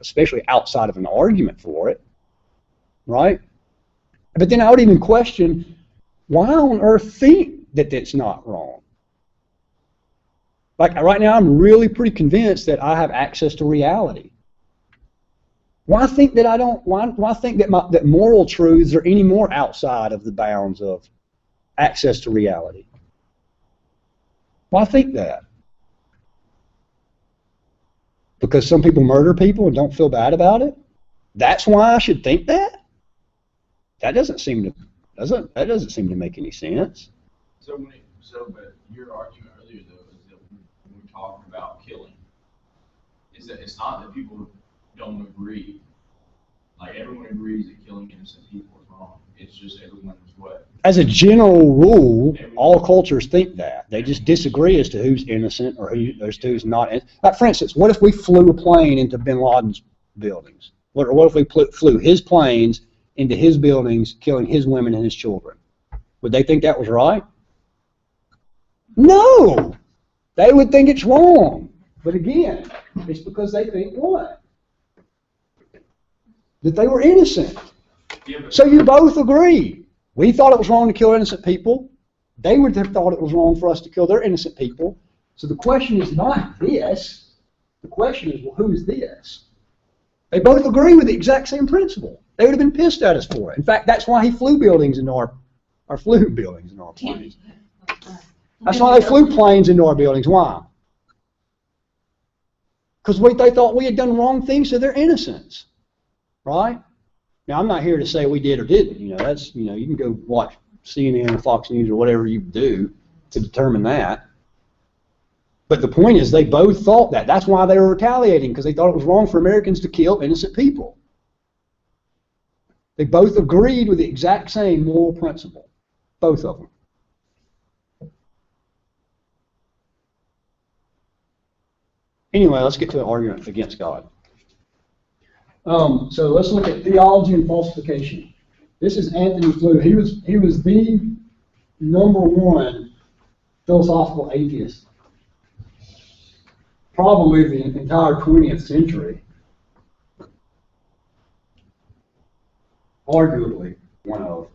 especially outside of an argument for it, right? But then I would even question, why on earth think that it's not wrong? Like right now, I'm really pretty convinced that I have access to reality. Why think that I don't? Why think that that moral truths are any more outside of the bounds of access to reality? Why think that? Because some people murder people and don't feel bad about it? That's why I should think that? That doesn't seem to make any sense.
But your argument earlier though is that when we're talking about killing, is that it's not that people don't agree. Like everyone agrees that killing innocent people is wrong. It's just everyone's what?
As a general rule, all cultures think that. They just disagree as to who's innocent or who's not. Like for instance, what if we flew a plane into bin Laden's buildings? What if we flew his planes into his buildings, killing his women and his children? Would they think that was right? No! They would think it's wrong. But again, it's because they think what? That they were innocent. So you both agree. We thought it was wrong to kill innocent people. They would have thought it was wrong for us to kill their innocent people. So the question is not this. The question is, well, who is this? They both agree with the exact same principle. They would have been pissed at us for it. In fact, that's why he flew buildings into our planes. That's why they flew planes into our buildings. Why? Because they thought we had done wrong things to their innocence. Right? Now, I'm not here to say we did or didn't. You can go watch CNN or Fox News or whatever you do to determine that. But the point is they both thought that. That's why they were retaliating, because they thought it was wrong for Americans to kill innocent people. They both agreed with the exact same moral principle. Both of them. Anyway, let's get to the argument against God. So let's look at theology and falsification. This is Anthony Flew. He was the #1 philosophical atheist, probably the entire 20th century. Arguably one of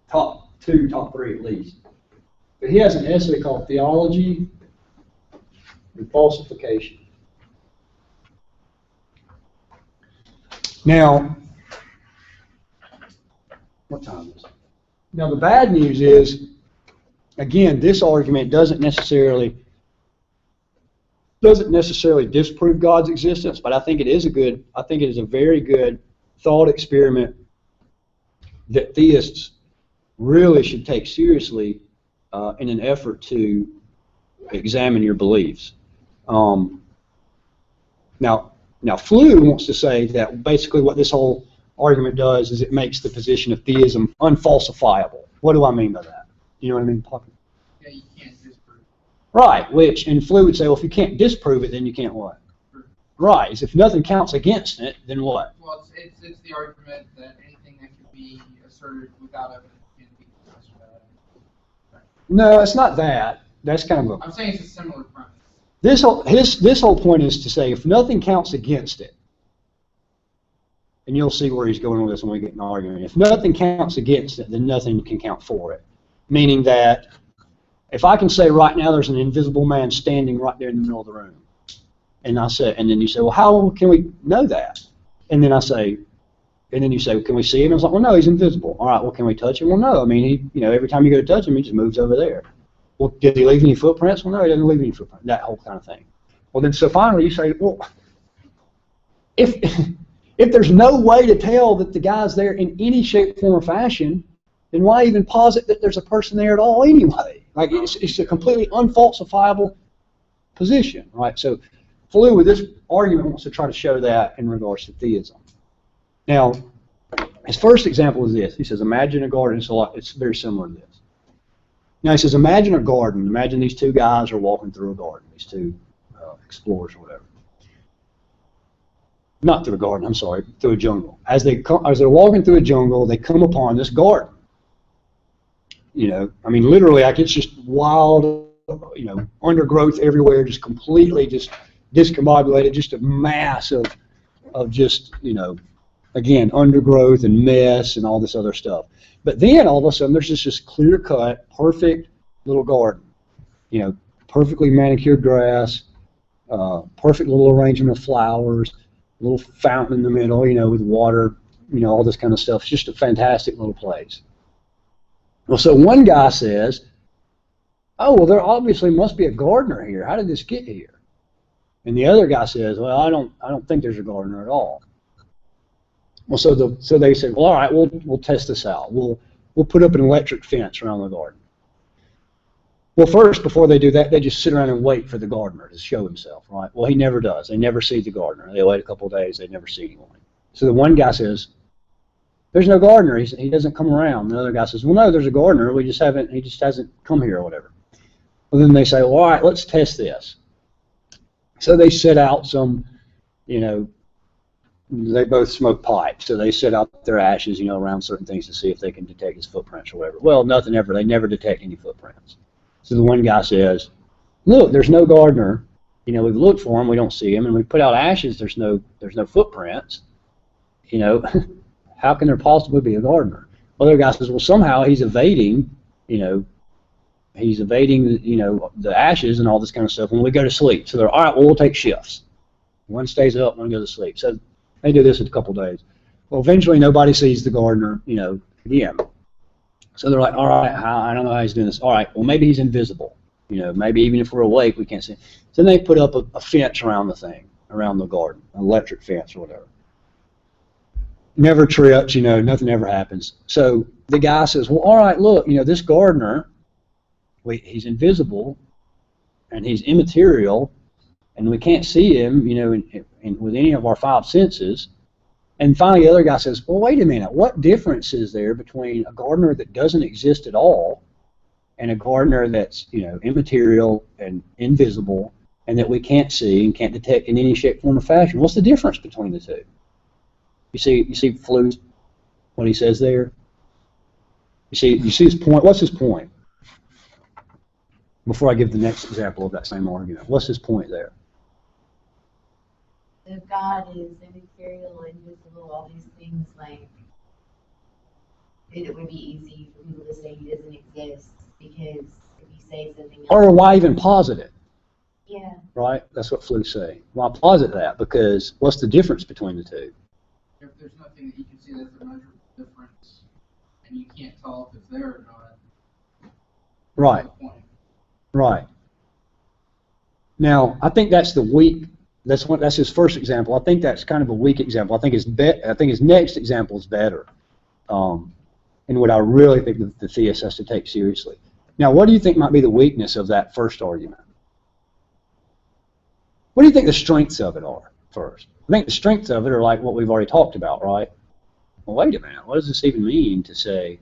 top 2, top 3 at least. But he has an essay called Theology and Falsification. Now, what time is it? Now the bad news is, again, this argument doesn't necessarily disprove God's existence, but I think it is a very good thought experiment that theists really should take seriously in an effort to examine your beliefs. Now, Flew wants to say that basically what this whole argument does is it makes the position of theism unfalsifiable. What do I mean by that? You know what I mean, Puppy?
Yeah, you can't disprove it.
Right, and Flew would say, well, if you can't disprove it, then you can't what?
Prove.
Right, is if nothing counts against it, then what?
Well, it's the argument that anything that can be asserted without evidence can be questioned without evidence.
No, it's not that. That's kind of
I'm saying it's a similar premise.
This whole point is to say if nothing counts against it, and you'll see where he's going with this when we get in an argument. If nothing counts against it, then nothing can count for it. Meaning that if I can say right now there's an invisible man standing right there in the middle of the room, and then you say, well, how can we know that? And then you say, well, can we see him? I was like, well, no, he's invisible. All right, well, can we touch him? Well, no. I mean, every time you go to touch him, he just moves over there. Well, did he leave any footprints? Well, no, he doesn't leave any footprints. That whole kind of thing. Well, then, so finally you say, well, if there's no way to tell that the guy's there in any shape, form, or fashion, then why even posit that there's a person there at all anyway? Like, it's a completely unfalsifiable position, right? So, Flew, with this argument, wants to try to show that in regards to theism. Now, his first example is this. He says, imagine a garden. It's very similar to this. Now he says, imagine a garden. Imagine these two guys are walking through a garden, these two explorers or whatever. Not through a garden, I'm sorry, through a jungle. As they're walking through a jungle, they come upon this garden. I mean, literally, like it's just wild, undergrowth everywhere, just completely just discombobulated, just a mass of just, again, undergrowth and mess and all this other stuff. But then all of a sudden there's just this clear-cut, perfect little garden. Perfectly manicured grass, perfect little arrangement of flowers, little fountain in the middle, you know, with water, you know, all this kind of stuff. It's just a fantastic little place. Well, so one guy says, oh, well, there obviously must be a gardener here. How did this get here? And the other guy says, well, I don't think there's a gardener at all. Well, so they said, well, all right, we'll test this out. We'll put up an electric fence around the garden. Well, first, before they do that, they just sit around and wait for the gardener to show himself, right? Well, he never does. They never see the gardener. They wait a couple of days. They never see anyone. So the one guy says, there's no gardener. He doesn't come around. The other guy says, well, no, there's a gardener. He just hasn't come here or whatever. Well, then they say, well, all right, let's test this. So they set out some, you know, they both smoke pipe, so they set out their ashes, you know, around certain things to see if they can detect his footprints or whatever. Well, they never detect any footprints. So the one guy says, look, there's no gardener. You know, we've looked for him, we don't see him, and we put out ashes, there's no footprints. You know, how can there possibly be a gardener? Other guy says, well, somehow he's evading, you know, the ashes and all this kind of stuff when we go to sleep. So they're, all right, well, we'll take shifts. One stays up, one goes to sleep. So they do this in a couple of days. Well, eventually nobody sees the gardener, you know, again. So they're like, all right, I don't know how he's doing this. All right, well, maybe he's invisible. You know, maybe even if we're awake, we can't see him. So then they put up a fence around the thing, around the garden, an electric fence or whatever. Never trips, you know, nothing ever happens. So the guy says, well, all right, look, you know, this gardener, he's invisible, and he's immaterial, and we can't see him, you know, with any of our five senses. And finally, the other guy says, well, wait a minute, what difference is there between a gardener that doesn't exist at all and a gardener that's, you know, immaterial and invisible and that we can't see and can't detect in any shape, form, or fashion? What's the difference between the two? You see Flu's, what he says there? You see his point? What's his point? Before I give the next example of that same argument, what's his point there?
If God is immaterial, invisible, all these things, like, it would be easy for people to say he doesn't exist because if you say something else.
Or why even posit it?
Yeah.
Right? That's what Flu's saying. Why posit that? Because what's the difference between the two?
If there's nothing that you can see that's a measurable difference, and you can't tell if it's there or not.
Right. Right. Now, I think that's the weak. That's his first example. I think that's kind of a weak example. I think his next example is better, and what I really think the theist has to take seriously. Now, what do you think might be the weakness of that first argument? What do you think the strengths of it are first? I think the strengths of it are like what we've already talked about, right? Well, wait a minute. What does this even mean to say?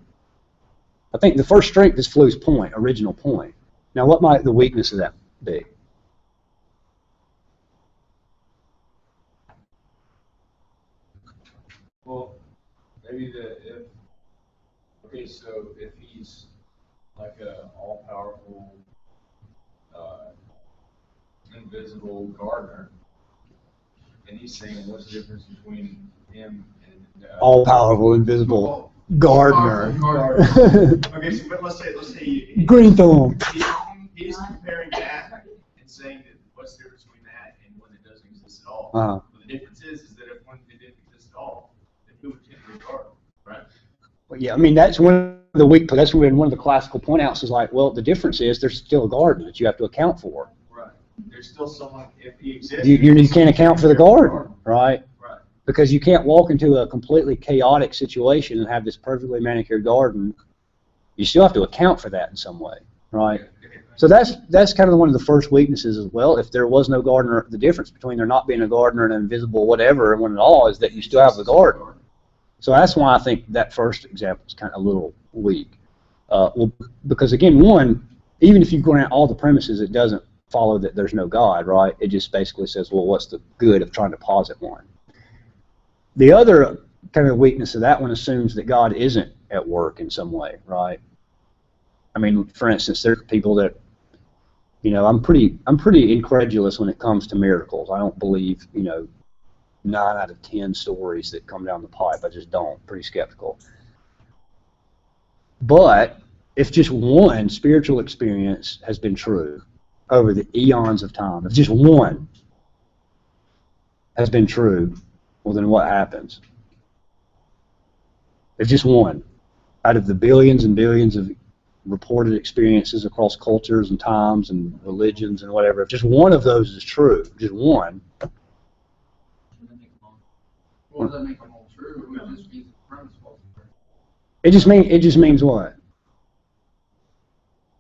I think the first strength is Flu's point, original point. Now, what might the weakness of that be?
Well, maybe so if he's like a all-powerful, invisible gardener, and he's saying what's the difference between him and
All-powerful, invisible gardener.
Okay, so but let's say
Green thumb.
he's comparing that and saying that what's the difference between that and one that doesn't exist at all.
Uh-huh.
But the difference is that if one that didn't exist at all, then who would tend to be a gardener, right?
Well, yeah, I mean that's one of the weak. That's when one of the classical point outs is like, well, the difference is there's still a garden that you have to account for.
Right. There's still someone if he exists.
You can't account for the garden, right?
Right.
Because you can't walk into a completely chaotic situation and have this perfectly manicured garden. You still have to account for that in some way, right? So that's kind of one of the first weaknesses as well. If there was no gardener, the difference between there not being a gardener and an invisible whatever and one at all is that you still have the garden. So that's why I think that first example is kind of a little weak. Well, because again, one, even if you grant all the premises, it doesn't follow that there's no God, right? It just basically says, well, what's the good of trying to posit one? The other kind of weakness of that one assumes that God isn't at work in some way, right? I mean, for instance, there are people that, you know, I'm pretty incredulous when it comes to miracles. I don't believe, you know, 9 out of 10 stories that come down the pipe. I just don't. Pretty skeptical. But if just one spiritual experience has been true over the eons of time, if just one has been true, Well, then what happens? If just one out of the billions and billions of reported experiences across cultures and times and religions and whatever, if just one of those is true, just one.
Well, does that make them all true? It just means the premise falls apart.
It just means what?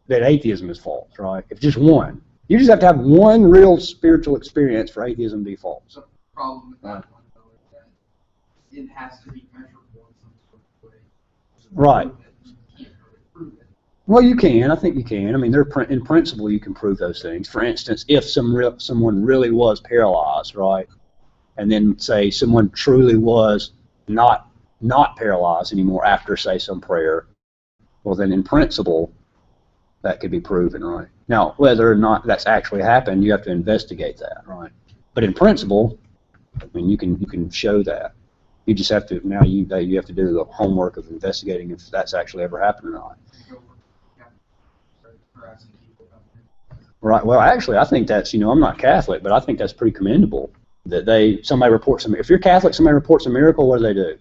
That atheism is false, right? If just one. You just have to have one real spiritual experience for atheism to be false.
The problem with that one, though, is that it has to be measurable in some sort of way.
Right.
You can't really prove it.
Well, you can. I think you can. I mean, in principle, you can prove those things. For instance, if someone really was paralyzed, right, and then say someone truly was not paralyzed anymore after, say, some prayer, well, then in principle, that could be proven, right? Now, whether or not that's actually happened, you have to investigate that, right? But in principle, I mean, you can show that. You just have to you have to do the homework of investigating if that's actually ever happened or not. Right. Well, actually, I think that's, I'm not Catholic, but I think that's pretty commendable that somebody reports if you're Catholic, somebody reports a miracle, what do?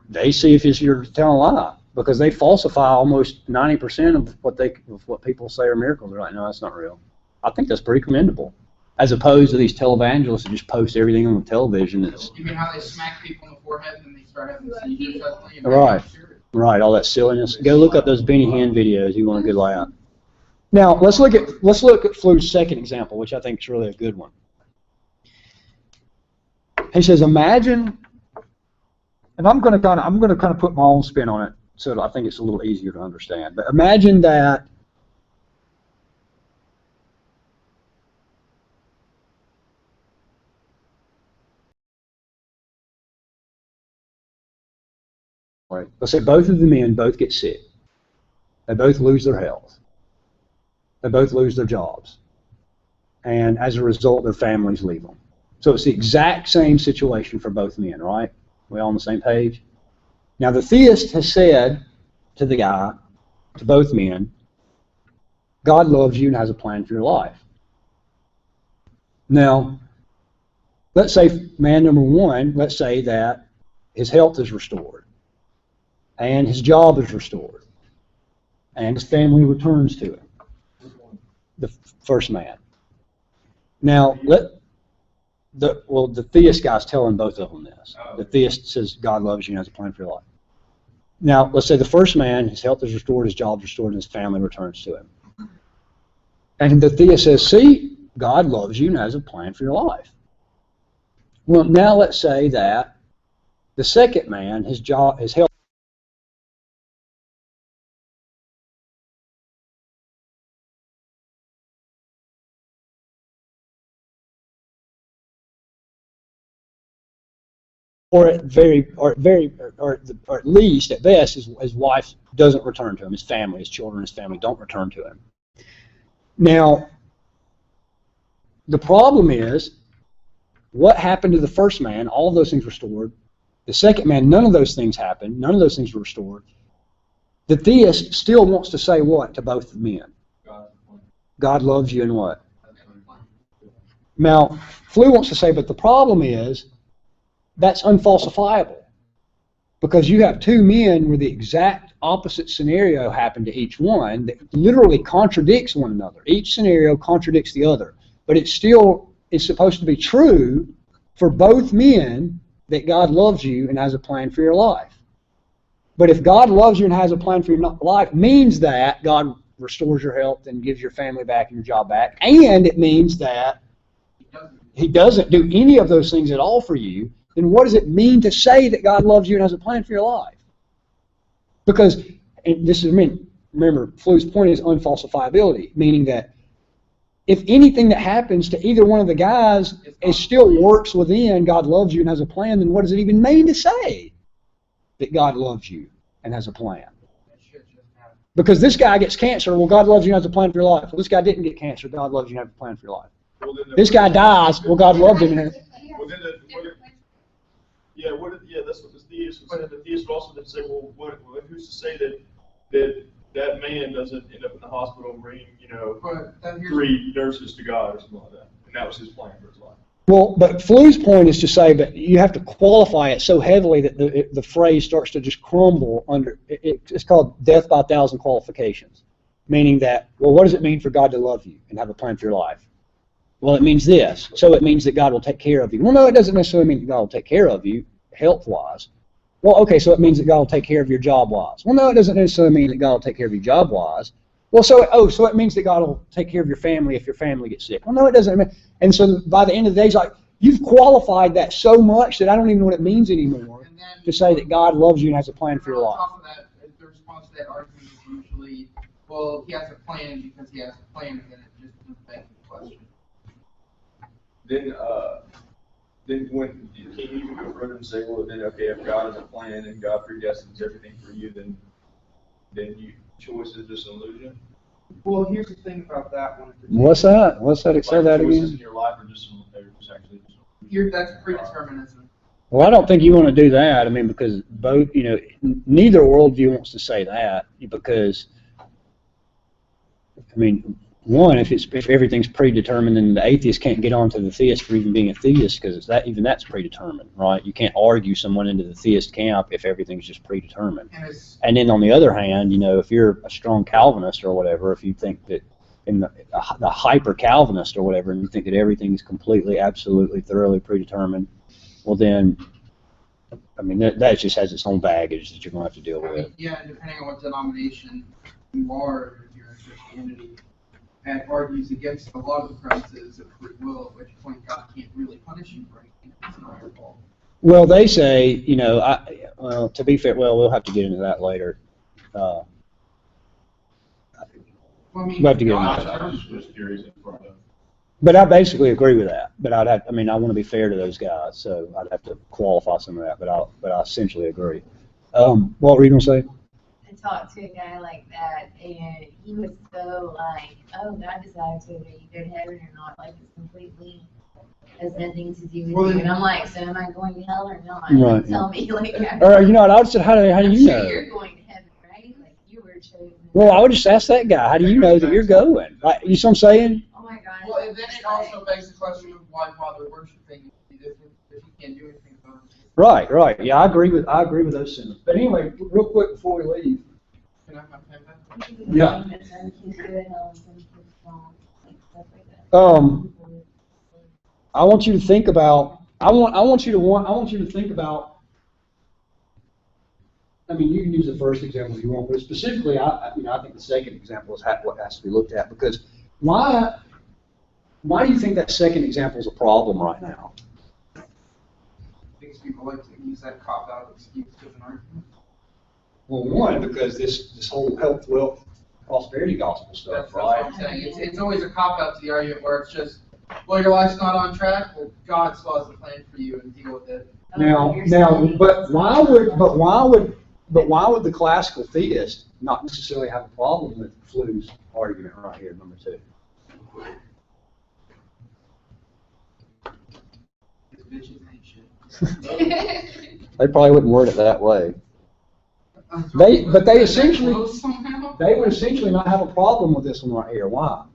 They see if you're telling a lie, because they falsify almost 90% of what people say are miracles. They're like, no, that's not real. I think that's pretty commendable, as opposed to these televangelists that just post everything on the television.
You mean how they smack people in the forehead and they start having seizures suddenly?
Right. Right, all that silliness. Go look up those Benny Hinn videos. You want a good layout. Now let's look at Flu's second example, which I think is really a good one. He says, imagine, and I'm going to kind of put my own spin on it, so that I think it's a little easier to understand. But imagine that let's say both of the men both get sick. They both lose their health. They both lose their jobs. And as a result, their families leave them. So it's the exact same situation for both men, right? We all on the same page? Now the theist has said to both men, God loves you and has a plan for your life. Now, let's say man number one, let's say that his health is restored, and his job is restored, and his family returns to him. The first man. Now, the theist guy's telling both of them this. The theist says God loves you and has a plan for your life. Now, let's say the first man, his health is restored, his job is restored, and his family returns to him. And the theist says, see, God loves you and has a plan for your life. Well, now let's say that the second man, his health, or at least at best, his wife doesn't return to him. His family, his children, his family don't return to him. Now, the problem is, what happened to the first man? All of those things restored. The second man, none of those things happened. None of those things were restored. The theist still wants to say what to both men? God loves you and what? Now, Flu wants to say, but the problem is, that's unfalsifiable, because you have two men where the exact opposite scenario happened to each one that literally contradicts one another. Each scenario contradicts the other, but it still is supposed to be true for both men that God loves you and has a plan for your life. But if God loves you and has a plan for your life, means that God restores your health and gives your family back and your job back, and it means that He doesn't do any of those things at all for you, then what does it mean to say that God loves you and has a plan for your life? Because, and this is, remember, Flu's point is unfalsifiability, meaning that if anything that happens to either one of the guys, it still works within God loves you and has a plan, then what does it even mean to say that God loves you and has a plan? Because this guy gets cancer, well, God loves you and has a plan for your life. Well, this guy didn't get cancer, God loves you and has a plan for your life.
Well,
This guy dies, well, God loved him and has...
That's what the theist was saying. The theist would also then say, well, who's to say that man doesn't end up in the hospital and bring, 3 nurses to God or something like that, and that was his plan for his life.
Well, but Flu's point is to say, but you have to qualify it so heavily that the phrase starts to just crumble under, it's called death by a thousand qualifications. Meaning that, well, what does it mean for God to love you and have a plan for your life? Well, it means this. So it means that God will take care of you. Well, no, it doesn't necessarily mean that God will take care of you, health-wise. Well, okay, so it means that God will take care of your job-wise. Well, no, it doesn't necessarily mean that God will take care of you job-wise. Well, so it means that God will take care of your family if your family gets sick. Well, no, it doesn't mean. And so by the end of the day, it's like, you've qualified that so much that I don't even know what it means anymore
And then,
to say that God loves you and has a plan for your
on
life.
top of that, the response to that argument is usually, well, he has a plan because he has a plan, and then it just doesn't beg the question.
Then when you can't even go further and say, well, then okay, if God has a plan and God predestines everything for you, then choice is just an illusion.
Well, here's the thing about that one.
What's that? What's that? Say that
Choices in
again.
your life are just actually.
That's predeterminism.
Well, I don't think you want to do that. I mean, because both, neither worldview wants to say that because, I mean, one, if everything's predetermined, then the atheist can't get onto the theist for even being a theist because even that's predetermined, right? You can't argue someone into the theist camp if everything's just predetermined. And then on the other hand, if you're a strong Calvinist or whatever, if you think that in the hyper Calvinist or whatever, and you think that everything's completely, absolutely, thoroughly predetermined, well then, I mean, that just has its own baggage that you're going to have to deal with.
Yeah, depending on what denomination you are, if you're in Christianity, and argues against a lot of the premises of free will, at which point God can't really punish you for anything. It's not your fault.
Well, they say, to be fair, well, we'll have to get into that later.
Well, I mean,
We'll have to get into
God-
that.
I was just curious in front of.
But I basically agree with that. But I want to be fair to those guys, so I'd have to qualify some of that. But I essentially agree. What were you gonna say?
I talked to a guy like that, and he was so like, oh, God decides whether you go to heaven or not. Like, it's completely has nothing to do with
Well,
you. And I'm like, so am I going to hell or not?
Right.
Tell me, like,
All right, what I would say, how do
I'm
you
sure
know?
you're going to heaven, right? Like, you were chosen.
Well, I would just ask that guy. How do you know that you're going? Like, you see what I'm saying?
Oh my gosh.
Well, and then it also begs the question of why bother worshiping if you can't do anything about it.
Right. Yeah, I agree with those sentiments. But anyway, real quick before we leave.
Can I have my pen back?
Yeah.
Some kids do it, some kids don't, like, stuff like that.
I want you to think about. I want you to think about. I mean, you can use the first example if you want, but specifically, I think the second example is what has to be looked at because why do you think that second example is a problem right now?
Because people like to use that cop-out excuse as an argument.
Well, one, because this whole health, wealth, prosperity gospel stuff,
That's what
right?
I'm saying. It's always a cop-out to the argument where it's just, well, your life's not on track. Well, God still has a plan for you and deal with it.
Now, but why would the classical theist not necessarily have a problem with Flu's argument right here, number 2?
These bitches ain't shit.
They probably wouldn't word it that way. They would essentially not have a problem with this one right here. Why?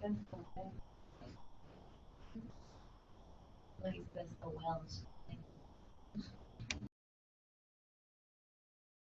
Like, that's the Welsh.